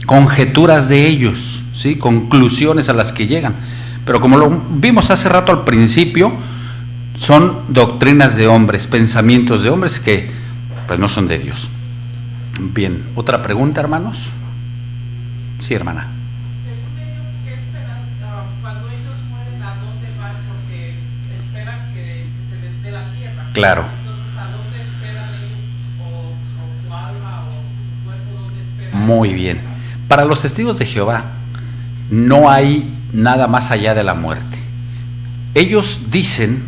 conjeturas de ellos, ¿sí? Conclusiones a las que llegan. Pero como lo vimos hace rato al principio, son doctrinas de hombres, pensamientos de hombres que pues no son de Dios. Bien, ¿otra pregunta, hermanos? Sí, hermana. Según ellos, ¿qué esperan cuando ellos mueren? ¿A dónde van? Porque esperan que se les dé la tierra. Claro. Entonces, ¿a dónde esperan ellos? ¿O su alma o su cuerpo? ¿Dónde esperan? Muy bien. Para los testigos de Jehová no hay nada más allá de la muerte. Ellos dicen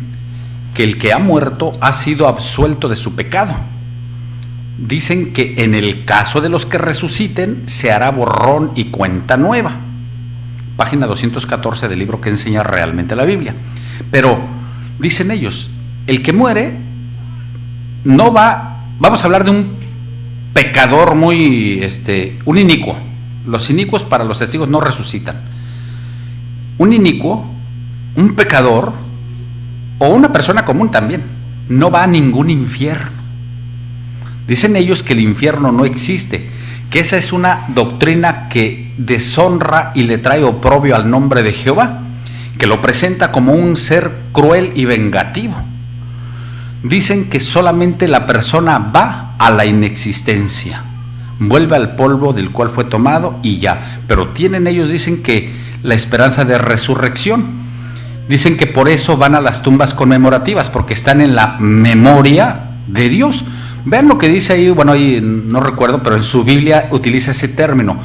que el que ha muerto ha sido absuelto de su pecado. Dicen que en el caso de los que resuciten se hará borrón y cuenta nueva. Página 214 del libro que enseña realmente la Biblia. Pero dicen ellos, el que muere no va, vamos a hablar de un pecador muy, un inicuo. Los inicuos para los testigos no resucitan. Un inicuo, un pecador o una persona común también, no va a ningún infierno. Dicen ellos que el infierno no existe, que esa es una doctrina que deshonra y le trae oprobio al nombre de Jehová, que lo presenta como un ser cruel y vengativo. Dicen que solamente la persona va a la inexistencia, vuelve al polvo del cual fue tomado y ya. Pero tienen ellos, dicen que la esperanza de resurrección. Dicen que por eso van a las tumbas conmemorativas, porque están en la memoria de Dios. Vean lo que dice ahí, bueno, ahí no recuerdo, pero en su Biblia utiliza ese término,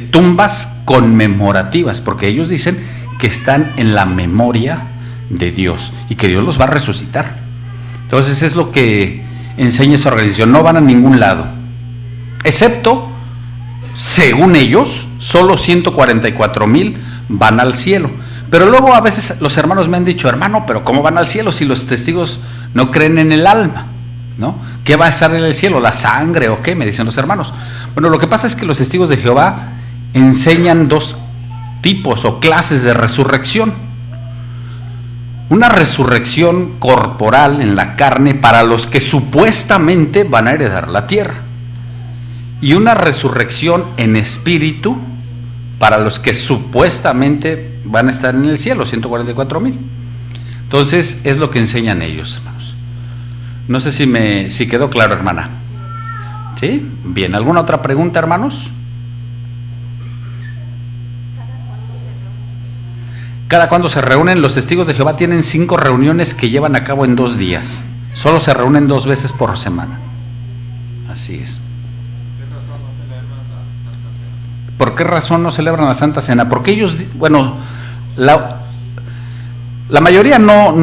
tumbas conmemorativas, porque ellos dicen que están en la memoria de Dios y que Dios los va a resucitar. Entonces es lo que enseña esa organización, no van a ningún lado, excepto, según ellos, solo 144,000 van al cielo. Pero luego a veces los hermanos me han dicho, hermano, pero ¿cómo van al cielo si los testigos no creen en el alma? ¿No? ¿Qué va a estar en el cielo? ¿La sangre o qué? Me dicen los hermanos. Bueno, lo que pasa es que los testigos de Jehová enseñan dos tipos o clases de resurrección. Una resurrección corporal en la carne para los que supuestamente van a heredar la tierra. Y una resurrección en espíritu para los que supuestamente van a estar en el cielo, 144,000. Entonces es lo que enseñan ellos, hermanos. No sé si quedó claro, hermana. ¿Sí? Bien, ¿alguna otra pregunta, hermanos? Cada cuando se reúnen, los testigos de Jehová tienen 5 reuniones que llevan a cabo en 2 días. Solo se reúnen 2 veces por semana. Así es. ¿Por qué razón no celebran la Santa Cena? Porque ellos, bueno, la mayoría no,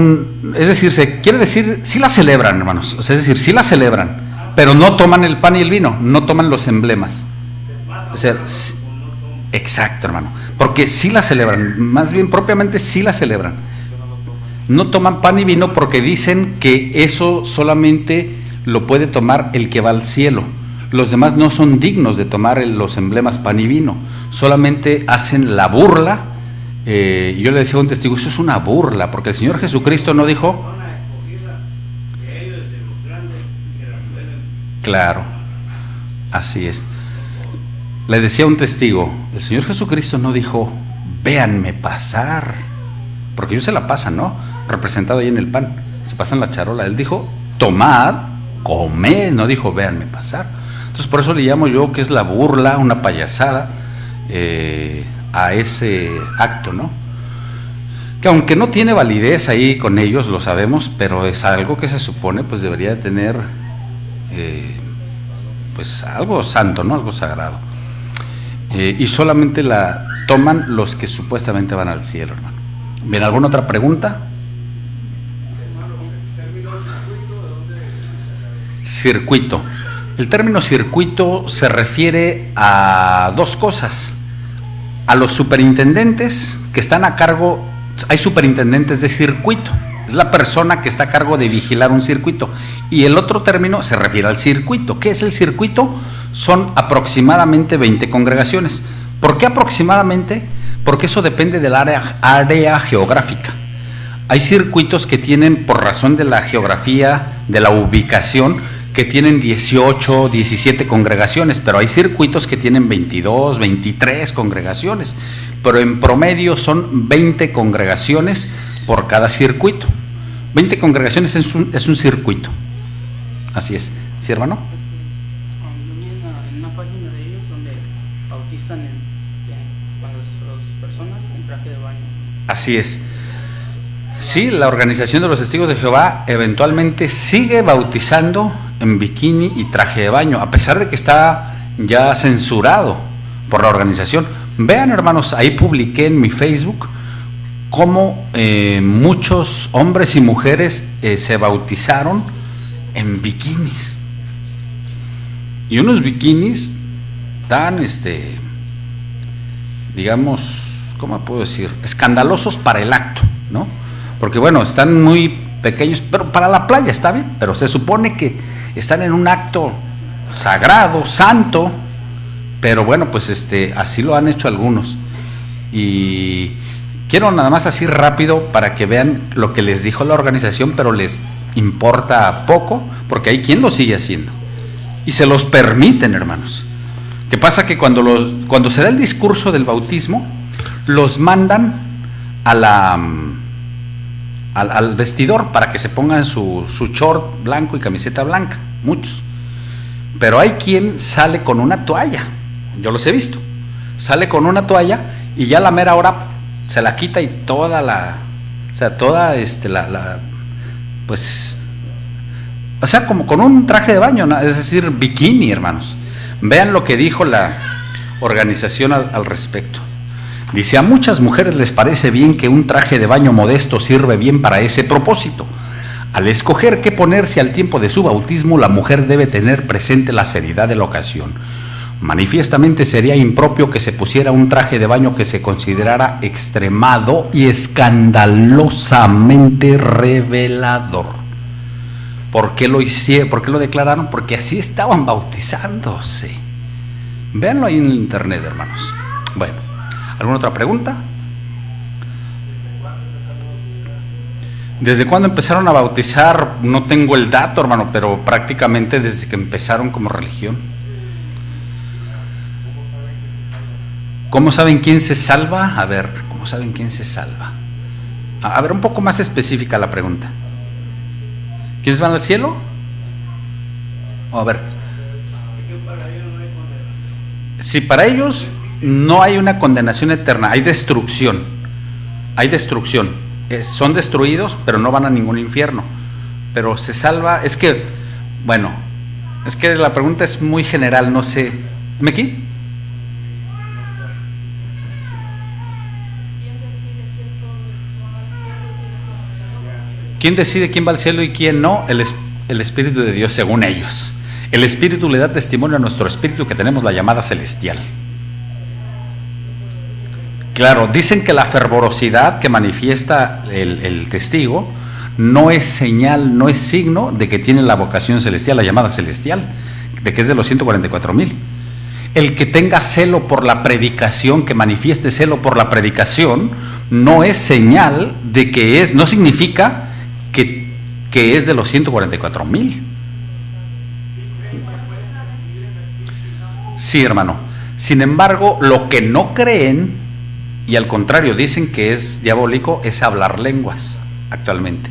es decir, se quiere decir, sí la celebran, hermanos, o sea, es decir, sí la celebran, pero no toman el pan y el vino, no toman los emblemas. O sea, Exacto, hermano. Porque sí la celebran, más bien propiamente sí la celebran. No toman pan y vino porque dicen que eso solamente lo puede tomar el que va al cielo. Los demás no son dignos de tomar los emblemas pan y vino. Solamente hacen la burla. Yo le decía a un testigo, eso es una burla, porque el Señor Jesucristo no dijo... Claro, así es. Le decía a un testigo, el Señor Jesucristo no dijo, véanme pasar, porque ellos se la pasan, ¿no? Representado ahí en el pan, se pasan la charola. Él dijo, tomad, comed, no dijo, véanme pasar. Entonces por eso le llamo yo que es la burla, una payasada a ese acto, ¿no? Que aunque no tiene validez ahí con ellos, lo sabemos, pero es algo que se supone pues debería de tener pues algo santo, ¿no? Algo sagrado. Y solamente la toman los que supuestamente van al cielo, hermano. ¿Bien, alguna otra pregunta? Circuito. El término circuito se refiere a dos cosas. A los superintendentes que están a cargo, hay superintendentes de circuito, es la persona que está a cargo de vigilar un circuito. Y el otro término se refiere al circuito. ¿Qué es el circuito? Son aproximadamente 20 congregaciones. ¿Por qué aproximadamente? Porque eso depende del área geográfica. Hay circuitos que tienen, por razón de la geografía, de la ubicación, que tienen 18, 17 congregaciones, pero hay circuitos que tienen 22, 23 congregaciones, pero en promedio son 20 congregaciones por cada circuito. 20 congregaciones es un circuito. Así es. ¿Sí, hermano? En una página de ellos donde bautizan cuando las personas en traje de baño. Así es. Sí, la Organización de los Testigos de Jehová eventualmente sigue bautizando en bikini y traje de baño, a pesar de que está ya censurado por la organización. Vean, hermanos, ahí publiqué en mi Facebook cómo muchos hombres y mujeres se bautizaron en bikinis. Y unos bikinis tan, digamos, ¿cómo puedo decir? Escandalosos para el acto, ¿no? Porque bueno, están muy pequeños, pero para la playa está bien, pero se supone que están en un acto sagrado, santo, pero bueno, pues así lo han hecho algunos. Y quiero nada más así rápido para que vean lo que les dijo la organización, pero les importa poco, porque hay quien lo sigue haciendo. Y se los permiten, hermanos. ¿Qué pasa? Que cuando se da el discurso del bautismo, los mandan al vestidor para que se pongan su short blanco y camiseta blanca, muchos. Pero hay quien sale con una toalla, yo los he visto, sale con una toalla y ya a la mera hora se la quita y pues, o sea, como con un traje de baño, ¿no? Es decir, bikini, hermanos. Vean lo que dijo la organización al respecto. Dice, a muchas mujeres les parece bien que un traje de baño modesto sirve bien para ese propósito. Al escoger qué ponerse al tiempo de su bautismo, la mujer debe tener presente la seriedad de la ocasión. Manifiestamente sería impropio que se pusiera un traje de baño que se considerara extremado y escandalosamente revelador. ¿Por qué lo hicieron? ¿Por qué lo declararon? Porque así estaban bautizándose. Véanlo ahí en el internet, hermanos. Bueno, ¿alguna otra pregunta? ¿Desde cuándo empezaron a bautizar? No tengo el dato, hermano, pero prácticamente desde que empezaron como religión. ¿Cómo saben quién se salva? A ver, ¿cómo saben quién se salva? A ver, un poco más específica la pregunta. ¿Quiénes van al cielo? A ver. Si para ellos no hay una condenación eterna, hay destrucción. Hay destrucción. Son destruidos, pero no van a ningún infierno. Pero se salva, es que, bueno, es que la pregunta es muy general, no sé. ¿Me aquí? ¿Quién decide quién va al cielo y quién no? El Espíritu de Dios, según ellos. El Espíritu le da testimonio a nuestro espíritu que tenemos la llamada celestial. Claro, dicen que la fervorosidad que manifiesta el testigo no es señal, no es signo de que tiene la vocación celestial, la llamada celestial, de que es de los 144,000. El que tenga celo por la predicación, que manifieste celo por la predicación, no es señal de que es, no significa que es de los 144,000. Sí, hermano. Sin embargo, lo que no creen, y al contrario dicen que es diabólico, es hablar lenguas actualmente.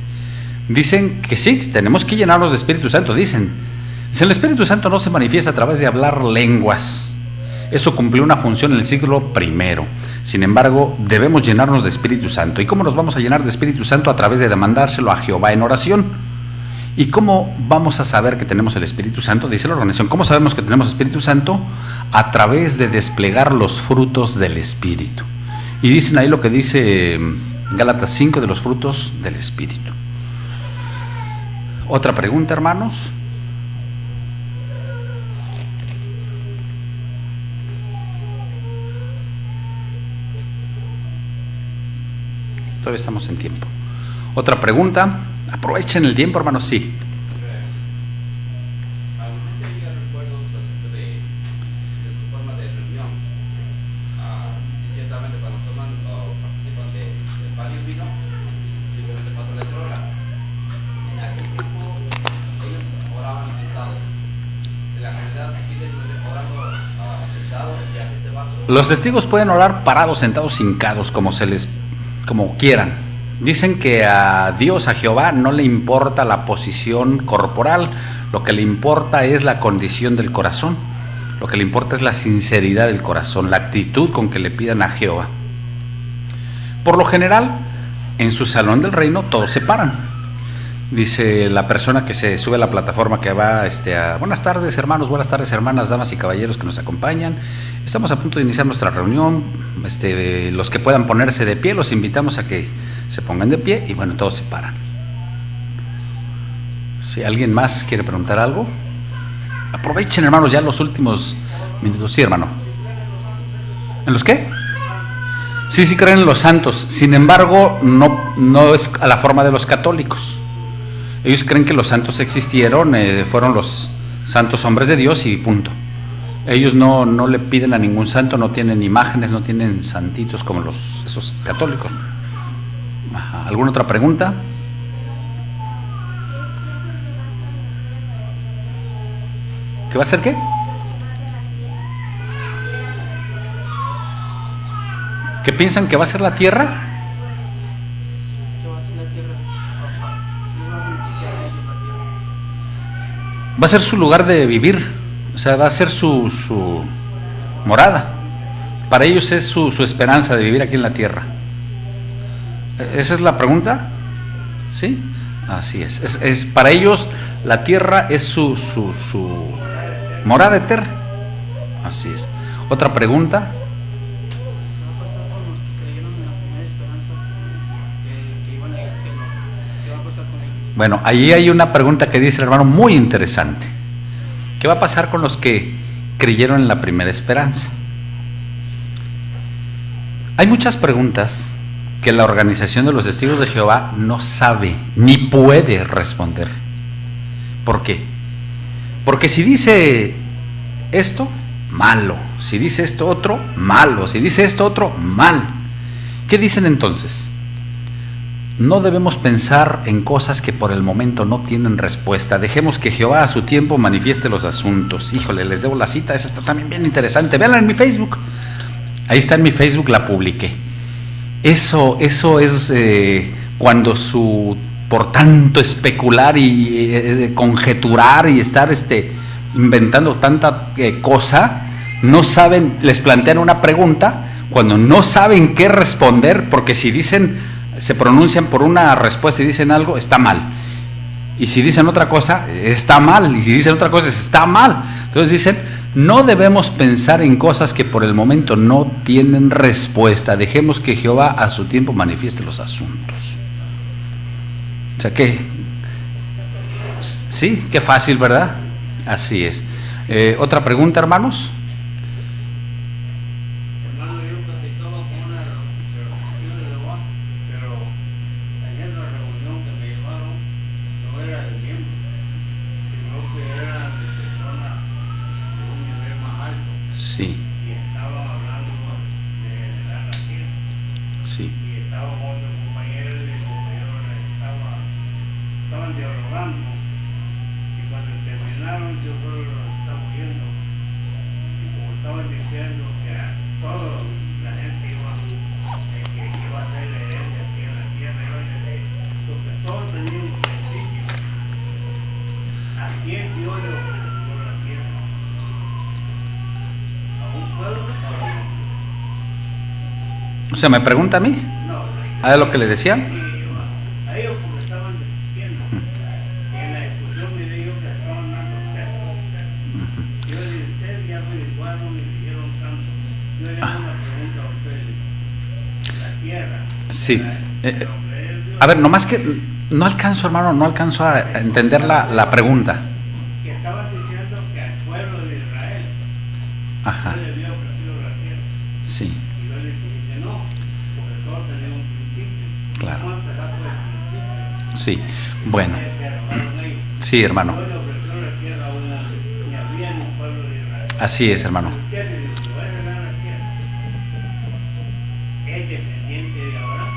Dicen que sí, tenemos que llenarnos de Espíritu Santo. Dicen, si el Espíritu Santo no se manifiesta a través de hablar lenguas, eso cumplió una función en el siglo I. Sin embargo, debemos llenarnos de Espíritu Santo. ¿Y cómo nos vamos a llenar de Espíritu Santo? A través de demandárselo a Jehová en oración. ¿Y cómo vamos a saber que tenemos el Espíritu Santo? Dice la organización, ¿cómo sabemos que tenemos Espíritu Santo? A través de desplegar los frutos del Espíritu. Y dicen ahí lo que dice Gálatas 5 de los frutos del Espíritu. Otra pregunta, hermanos. Todavía estamos en tiempo. Otra pregunta. Aprovechen el tiempo, hermanos. Sí. Algunos yo recuerdo acerca de su forma de reunión. Sí, ciertamente cuando toman o participan de varios vinos, simplemente pasan la droga. En aquel tiempo ellos oraban sentados. En la comunidad siguen orando sentados y a ese vaso. Los testigos pueden orar parados, sentados, hincados, como quieran. Dicen que a Dios, a Jehová, no le importa la posición corporal, lo que le importa es la condición del corazón, lo que le importa es la sinceridad del corazón, la actitud con que le pidan a Jehová. Por lo general, en su salón del reino todos se paran. Dice la persona que se sube a la plataforma que va a buenas tardes hermanos, buenas tardes hermanas, damas y caballeros que nos acompañan. Estamos a punto de iniciar nuestra reunión. Los que puedan ponerse de pie, los invitamos a que se pongan de pie y bueno, todos se paran. Si alguien más quiere preguntar algo, aprovechen, hermanos, ya los últimos minutos. Sí, hermano. ¿En los qué? Sí, sí creen en los santos. Sin embargo, no es a la forma de los católicos. Ellos creen que los santos existieron, fueron los santos hombres de Dios y punto. Ellos no le piden a ningún santo, no tienen imágenes, no tienen santitos como esos católicos. Ajá. ¿Alguna otra pregunta? ¿Qué va a ser qué? ¿Qué piensan que va a ser la tierra? ¿Qué va a ser la tierra? ¿Qué va a beneficiar a ellos la tierra? Va a ser su lugar de vivir, o sea, va a ser su morada. Para ellos es su esperanza de vivir aquí en la tierra. ¿Esa es la pregunta? ¿Sí? Así es. Para ellos la tierra es su morada eterna. Así es. ¿Otra pregunta? ¿Qué va a pasar con los que creyeron en la primera esperanza que iban a ir al cielo? ¿Qué va a pasar con ellos? Bueno, ahí hay una pregunta que dice el hermano muy interesante. ¿Qué va a pasar con los que creyeron en la primera esperanza? Hay muchas preguntas que la organización de los testigos de Jehová no sabe ni puede responder. ¿Por qué? Porque si dice esto, malo. Si dice esto otro, malo. Si dice esto otro, mal. ¿Qué dicen entonces? No debemos pensar en cosas que por el momento no tienen respuesta. Dejemos que Jehová a su tiempo manifieste los asuntos. Híjole, les debo la cita, esa está también bien interesante. Véanla en mi Facebook. Ahí está en mi Facebook, la publiqué. Eso es cuando por tanto especular y conjeturar y estar inventando tanta cosa, no saben, les plantean una pregunta cuando no saben qué responder, porque si se pronuncian por una respuesta y dicen algo, está mal. Y si dicen otra cosa, está mal. Y si dicen otra cosa, está mal. Entonces dicen, no debemos pensar en cosas que por el momento no tienen respuesta. Dejemos que Jehová a su tiempo manifieste los asuntos. O sea que, sí, qué fácil, ¿verdad? Así es. ¿Otra pregunta, hermanos? Hermano, yo platicaba con una Sí, y estaban hablando de la nación. sí. Y estaba otro compañero y el compañero estaban dialogando. Y cuando terminaron, yo solo lo estaba oyendo. Y como estaban diciendo que a toda la gente iba a hacer la herencia aquí en la tierra, yo les dije, porque todos teníamos principios. ¿A quién Dios le ofreció la tierra? ¿A un pueblo o a un hombre? O sea, ¿me pregunta a mí? No, ¿A lo que le decían? a ellos porque estaban discutiendo. Y en la discusión me dijo que estaban dando texto. Yo le dije, ustedes ya averiguaron y dijeron tanto. Yo le hago una pregunta a ustedes. La tierra. Sí. Pero Dios, A ver, nomás que no alcanzo, hermano, no alcanzo a entender la pregunta. que estaban diciendo que al pueblo de Israel Ajá, no le había ofrecido la tierra. sí, Y yo le dije que no, porque todos tenemos un principio. Claro. Vamos a empezar por el principio. sí. Bueno, Se arrogaron ellos. sí, hermano. Dios le ofreció la tierra a un hombre, y había en el pueblo de Israel. Así es, hermano. Usted le dijo, ¿va a heredar la tierra? ¿Es descendiente de Abraham?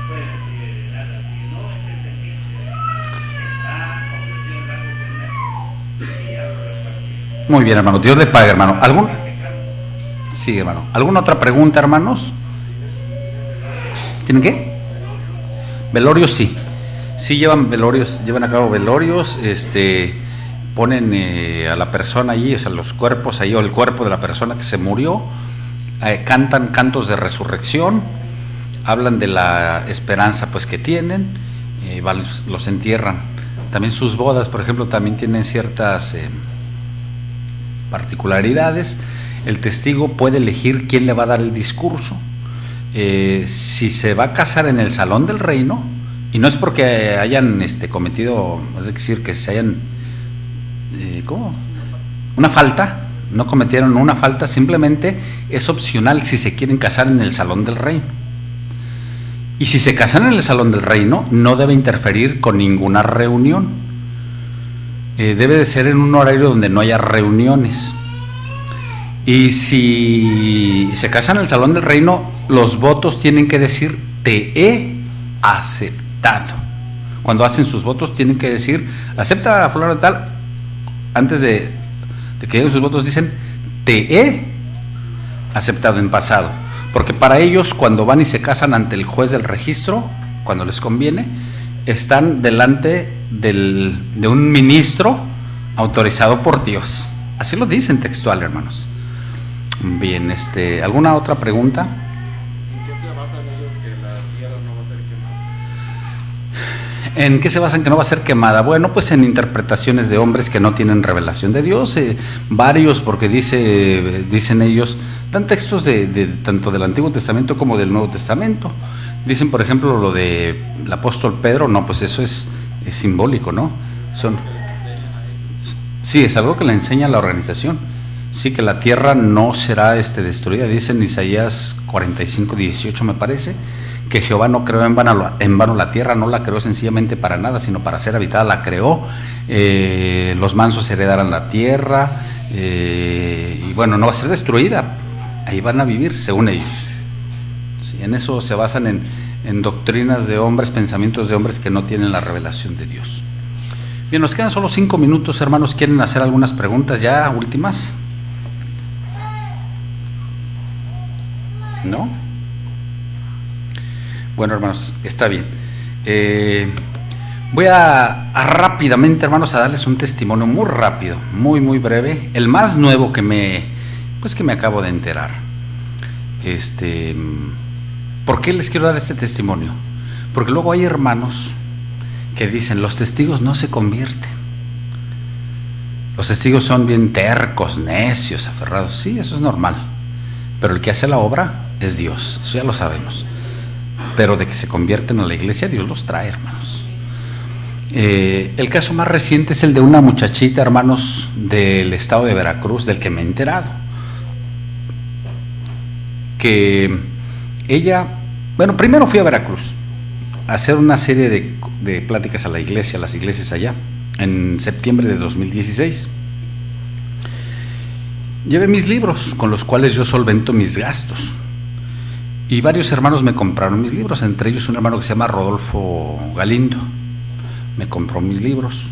Puede decir heredar así, no es descendiente de Abraham. Está convertido en algo genético y ya lo repartió. Muy bien, hermano. Dios le pague, hermano. Sí, hermano. ¿Alguna otra pregunta, hermanos? ¿Tienen qué? Velorios, sí. Sí llevan velorios, llevan a cabo velorios, ponen a la persona allí, o sea, los cuerpos ahí, o el cuerpo de la persona que se murió, cantan cantos de resurrección, hablan de la esperanza pues que tienen, los entierran. También sus bodas, por ejemplo, también tienen ciertas particularidades. El testigo puede elegir quién le va a dar el discurso. Si se va a casar en el salón del reino, y no es porque hayan cometido, es decir, que se hayan, ¿cómo? Una falta, no cometieron una falta, simplemente es opcional si se quieren casar en el salón del reino. Y si se casan en el salón del reino, no debe interferir con ninguna reunión. Debe de ser en un horario donde no haya reuniones. Y si se casan en el salón del reino, los votos tienen que decir, te he aceptado. Cuando hacen sus votos tienen que decir, acepta a fulano de tal. Antes de que lleguen sus votos dicen, te he aceptado en pasado. Porque para ellos, cuando van y se casan ante el juez del registro, cuando les conviene, están delante de un ministro autorizado por Dios. Así lo dicen textual, hermanos. Bien, ¿alguna otra pregunta? ¿En qué se basan ellos que la tierra no va a ser quemada? ¿En qué se basan que no va a ser quemada? Bueno, pues en interpretaciones de hombres que no tienen revelación de Dios, varios, porque dicen ellos, dan textos tanto del Antiguo Testamento como del Nuevo Testamento. Dicen, por ejemplo, lo del apóstol Pedro, no, pues eso es simbólico, ¿no? Sí, es algo que le enseña la organización. Sí, que la tierra no será destruida. Dice en Isaías 45:18, me parece, que Jehová no creó en vano la tierra, no la creó sencillamente para nada, sino para ser habitada, la creó. Los mansos heredarán la tierra, y bueno, no va a ser destruida, ahí van a vivir, según ellos. Sí, en eso se basan en doctrinas de hombres, pensamientos de hombres que no tienen la revelación de Dios. Bien, nos quedan solo 5 minutos, hermanos. ¿Quieren hacer algunas preguntas ya últimas? ¿No? Bueno, hermanos, está bien. Voy a rápidamente, hermanos, a darles un testimonio muy rápido, muy breve, el más nuevo que me acabo de enterar. ¿Por qué les quiero dar este testimonio? Porque luego hay hermanos que dicen, los testigos no se convierten. Los testigos son bien tercos, necios, aferrados. Sí, eso es normal. Pero el que hace la obra es Dios, eso ya lo sabemos. Pero de que se convierten a la iglesia, Dios los trae, hermanos. El caso más reciente es el de una muchachita, hermanos, del estado de Veracruz, del que me he enterado. Que ella, bueno, primero fui a Veracruz a hacer una serie de pláticas a la iglesia, a las iglesias allá, en septiembre de 2016. llevé mis libros con los cuales yo solvento mis gastos. Y varios hermanos me compraron mis libros, entre ellos un hermano que se llama Rodolfo Galindo. Me compró mis libros.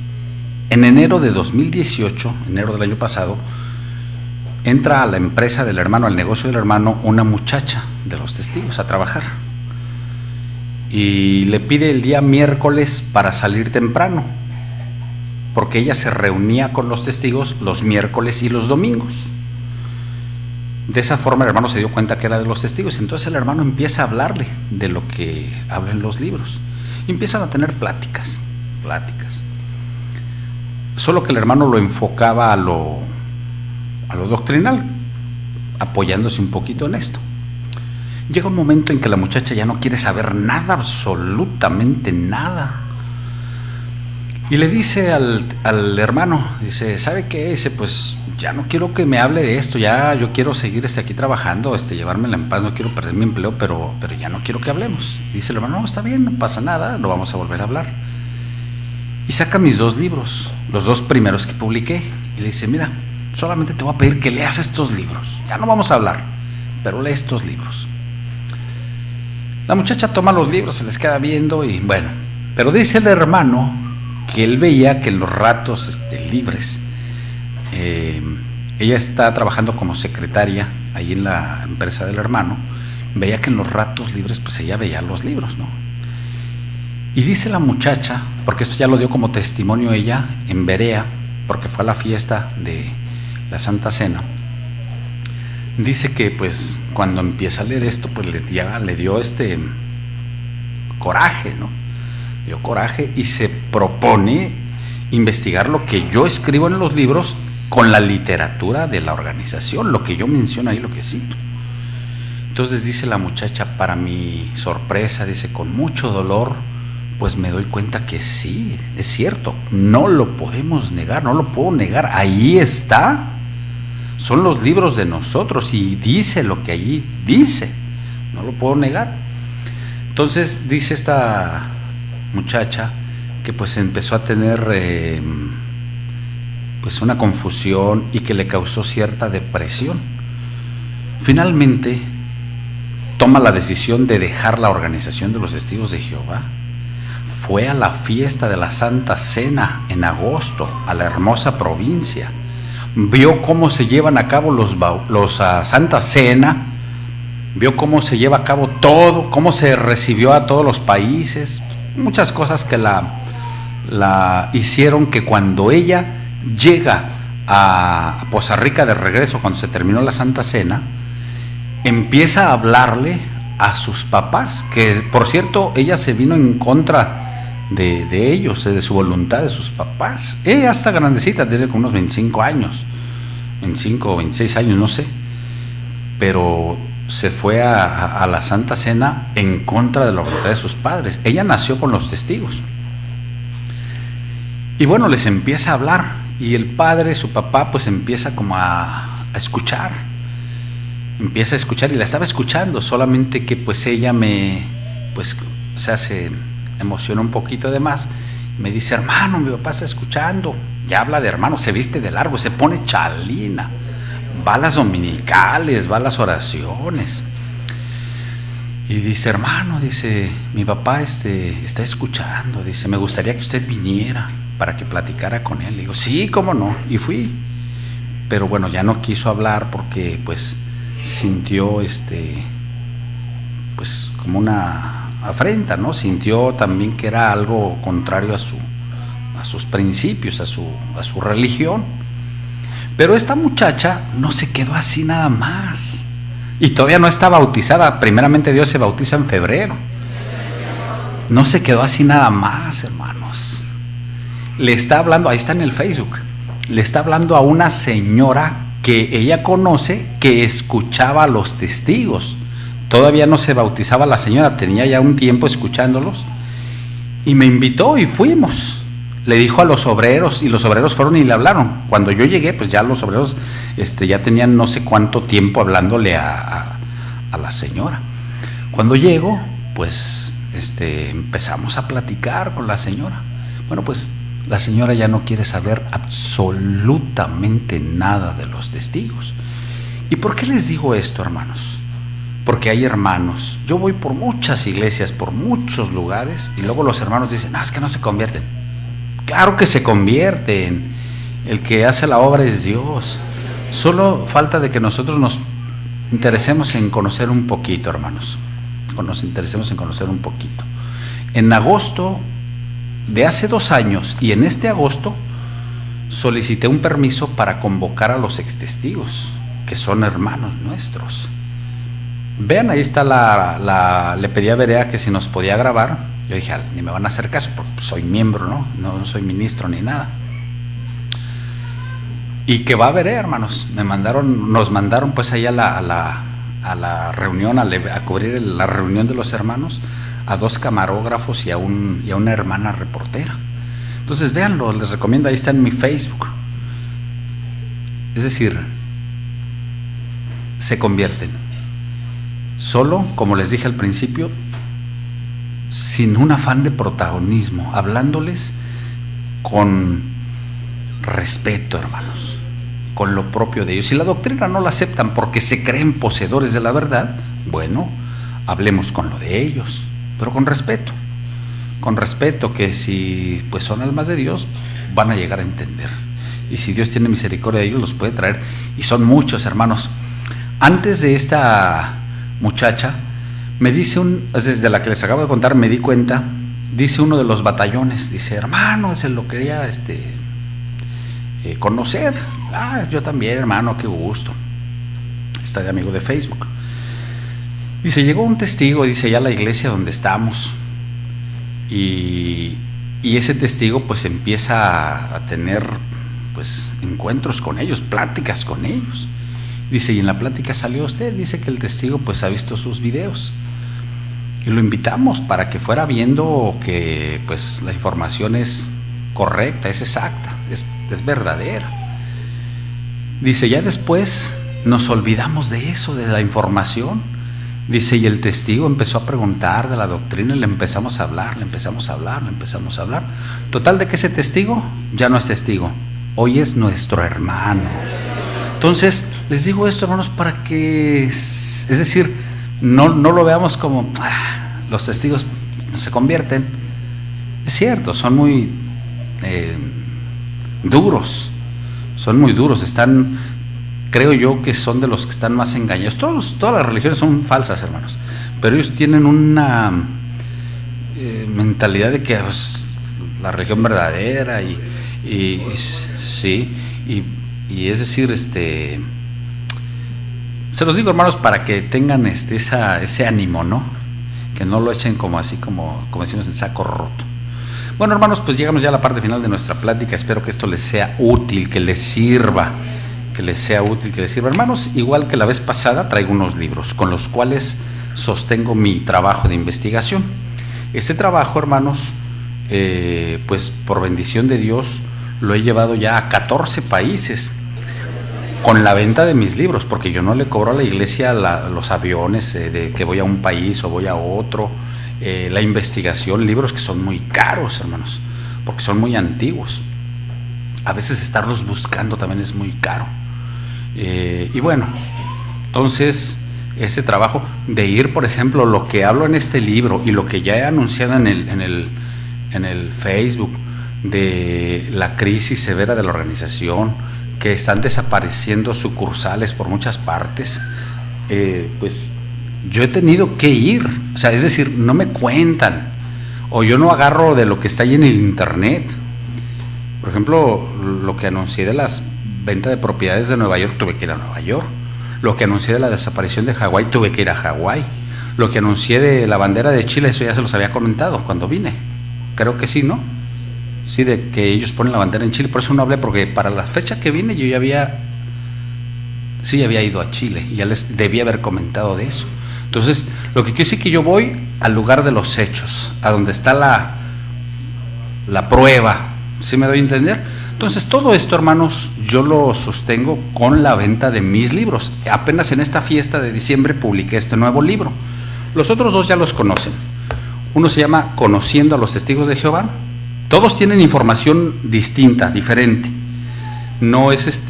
En enero de 2018, enero del año pasado, entra a la empresa del hermano, al negocio del hermano, una muchacha de los testigos a trabajar. Y le pide el día miércoles para salir temprano, porque ella se reunía con los testigos los miércoles y los domingos. De esa forma el hermano se dio cuenta que era de los testigos. Entonces el hermano empieza a hablarle de lo que habla en los libros. Y empiezan a tener pláticas. Solo que el hermano lo enfocaba a lo doctrinal, apoyándose un poquito en esto. Llega un momento en que la muchacha ya no quiere saber nada, absolutamente nada. Y le dice al hermano, dice, ¿sabe qué? Dice, pues ya no quiero que me hable de esto, ya yo quiero seguir aquí trabajando, llevármela en paz, no quiero perder mi empleo, pero ya no quiero que hablemos. Dice el hermano, no, está bien, no pasa nada, no vamos a volver a hablar. Y saca mis 2 libros, los 2 primeros que publiqué, y le dice, mira, solamente te voy a pedir que leas estos libros, ya no vamos a hablar, pero lee estos libros. La muchacha toma los libros, se les queda viendo y bueno, pero dice el hermano que él veía que en los ratos libres, ella está trabajando como secretaria ahí en la empresa del hermano, veía que en los ratos libres pues ella veía los libros, ¿no? Y dice la muchacha, porque esto ya lo dio como testimonio ella en Berea, porque fue a la fiesta de la Santa Cena, dice que pues cuando empieza a leer esto pues le dio coraje, ¿no? Dio coraje y se propone investigar lo que yo escribo en los libros con la literatura de la organización, lo que yo menciono ahí, lo que cito. Entonces dice la muchacha, para mi sorpresa, dice, con mucho dolor, pues me doy cuenta que sí, es cierto, no lo podemos negar, no lo puedo negar, ahí está, son los libros de nosotros y dice lo que allí dice, no lo puedo negar. Entonces dice esta muchacha que pues empezó a tener pues una confusión y que le causó cierta depresión. Finalmente toma la decisión de dejar la organización de los Testigos de Jehová. Fue a la fiesta de la Santa Cena en agosto, a la hermosa provincia. Vio cómo se llevan a cabo los Santa Cena, vio cómo se lleva a cabo todo, cómo se recibió a todos los países, muchas cosas que la hicieron que cuando ella llega a Poza Rica de regreso, cuando se terminó la Santa Cena, empieza a hablarle a sus papás, que por cierto ella se vino en contra de ellos, de su voluntad, de sus papás. Ella está grandecita, tiene como unos 25 años, 25 o 26 años, no sé, pero se fue a la Santa Cena en contra de la voluntad de sus padres. Ella nació con los testigos. Y bueno, les empieza a hablar, y el padre, su papá, pues empieza como a escuchar. Empieza a escuchar, y la estaba escuchando, solamente que pues ella se emociona un poquito de más. Me dice, hermano, mi papá está escuchando. Ya habla de hermano, se viste de largo, se pone chalina, va a las dominicales, va a las oraciones. Y dice, hermano, dice, mi papá está escuchando, dice, me gustaría que usted viniera para que platicara con él. Le digo, sí, cómo no, y fui. Pero bueno, ya no quiso hablar porque pues sintió pues como una afrenta, ¿no? Sintió también que era algo contrario a sus principios, a su religión. Pero esta muchacha no se quedó así nada más, y todavía no está bautizada. Primeramente Dios se bautiza en febrero. No se quedó así nada más, hermanos. Le está hablando, ahí está en el Facebook, le está hablando a una señora que ella conoce, que escuchaba a los testigos. Todavía no se bautizaba la señora, tenía ya un tiempo escuchándolos, y me invitó y fuimos. Le dijo a los obreros, y los obreros fueron y le hablaron. Cuando yo llegué, pues ya los obreros ya tenían no sé cuánto tiempo hablándole a la señora. Cuando llego, pues empezamos a platicar con la señora. Bueno, pues La señora ya no quiere saber absolutamente nada de los testigos. ¿Y por qué les digo esto, hermanos? Porque hay hermanos. Yo voy por muchas iglesias, por muchos lugares, y luego los hermanos dicen, es que no se convierten. Claro que se convierten. El que hace la obra es Dios. Solo falta de que nosotros nos interesemos en conocer un poquito, hermanos. Nos interesemos en conocer un poquito. En agosto de hace 2 años y en este agosto solicité un permiso para convocar a los extestigos, que son hermanos nuestros. Vean, ahí está le pedí a Berea que si nos podía grabar. Yo dije, ni me van a hacer caso, porque soy miembro, no soy ministro ni nada. Y que va a Berea, hermanos. Nos mandaron pues ahí a la reunión, a cubrir la reunión de los hermanos, a 2 camarógrafos y a una hermana reportera. Entonces véanlo, les recomiendo, ahí está en mi Facebook. Es decir, se convierten. Solo, como les dije al principio, sin un afán de protagonismo, hablándoles con respeto, hermanos, con lo propio de ellos. Si la doctrina no la aceptan porque se creen poseedores de la verdad, bueno, hablemos con lo de ellos, pero con respeto, que si pues son almas de Dios, van a llegar a entender, y si Dios tiene misericordia de ellos, los puede traer, y son muchos, hermanos. Antes de esta muchacha, me dice desde la que les acabo de contar, me di cuenta, dice uno de los batallones, dice, hermano, se lo quería conocer. Yo también, hermano, qué gusto. Está de amigo de Facebook. Dice, llegó un testigo, dice, ya a la iglesia donde estamos, y ese testigo pues empieza a tener pues encuentros con ellos, pláticas con ellos. Dice, y en la plática salió usted. Dice que el testigo pues ha visto sus videos, y lo invitamos para que fuera viendo que pues la información es correcta, es exacta, es verdadera. Dice, ya después nos olvidamos de eso, de la información. Dice, y el testigo empezó a preguntar de la doctrina, y le empezamos a hablar. Total de que ese testigo ya no es testigo, hoy es nuestro hermano. Entonces, les digo esto, hermanos, para que, es decir, no lo veamos como, los testigos no se convierten. Es cierto, son muy duros, creo yo que son de los que están más engañados. Todas las religiones son falsas, hermanos, pero ellos tienen una mentalidad de que pues, la religión verdadera y es decir, se los digo, hermanos, para que tengan ese ánimo, ¿no? Que no lo echen como así, como decimos, en saco roto. Bueno, hermanos, pues llegamos ya a la parte final de nuestra plática. Espero que esto les sea útil, que les sirva. Hermanos, igual que la vez pasada, traigo unos libros con los cuales sostengo mi trabajo de investigación. Este trabajo, hermanos, pues por bendición de Dios, lo he llevado ya a 14 países con la venta de mis libros, porque yo no le cobro a la iglesia los aviones de que voy a un país o voy a otro, la investigación, libros que son muy caros, hermanos, porque son muy antiguos. A veces estarlos buscando también es muy caro. Y bueno, entonces ese trabajo de ir, por ejemplo, lo que hablo en este libro y lo que ya he anunciado en el Facebook, de la crisis severa de la organización, que están desapareciendo sucursales por muchas partes, pues yo he tenido que ir, o sea, es decir, no me cuentan, o yo no agarro de lo que está ahí en el internet. Por ejemplo, lo que anuncié de las ventas de propiedades de Nueva York, tuve que ir a Nueva York. Lo que anuncié de la desaparición de Hawái, tuve que ir a Hawái. Lo que anuncié de la bandera de Chile, eso ya se los había comentado cuando vine, creo que sí, ¿no? Sí, de que ellos ponen la bandera en Chile. Por eso no hablé, porque para la fecha que vine yo ya había ido a Chile y ya les debía haber comentado de eso. Entonces, lo que quiero decir es que yo voy al lugar de los hechos, a donde está la prueba, ¿sí me doy a entender? Entonces, todo esto, hermanos, yo lo sostengo con la venta de mis libros. Apenas en esta fiesta de diciembre publiqué este nuevo libro. Los otros dos ya los conocen. Uno se llama Conociendo a los Testigos de Jehová Todos tienen información distinta, diferente. No es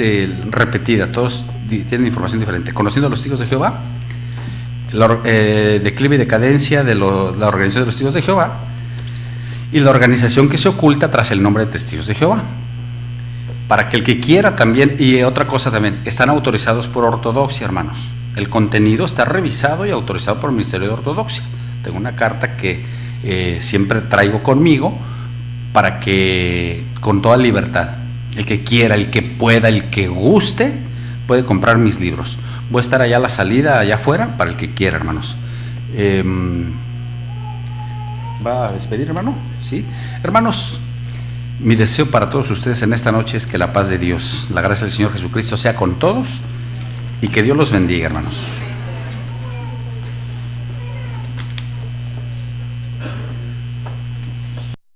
repetida, todos tienen información diferente. Conociendo a los Testigos de Jehová, declive y decadencia de la organización de los Testigos de Jehová y la organización que se oculta tras el nombre de Testigos de Jehová. Para que el que quiera también, y otra cosa también, están autorizados por ortodoxia, hermanos. El contenido está revisado y autorizado por el Ministerio de Ortodoxia. Tengo una carta que siempre traigo conmigo para que, con toda libertad, el que quiera, el que pueda, el que guste, puede comprar mis libros. Voy a estar allá a la salida, allá afuera, para el que quiera, hermanos. ¿Va a despedir, hermano? ¿Sí? Hermanos, mi deseo para todos ustedes en esta noche es que la paz de Dios, la gracia del Señor Jesucristo sea con todos y que Dios los bendiga, hermanos.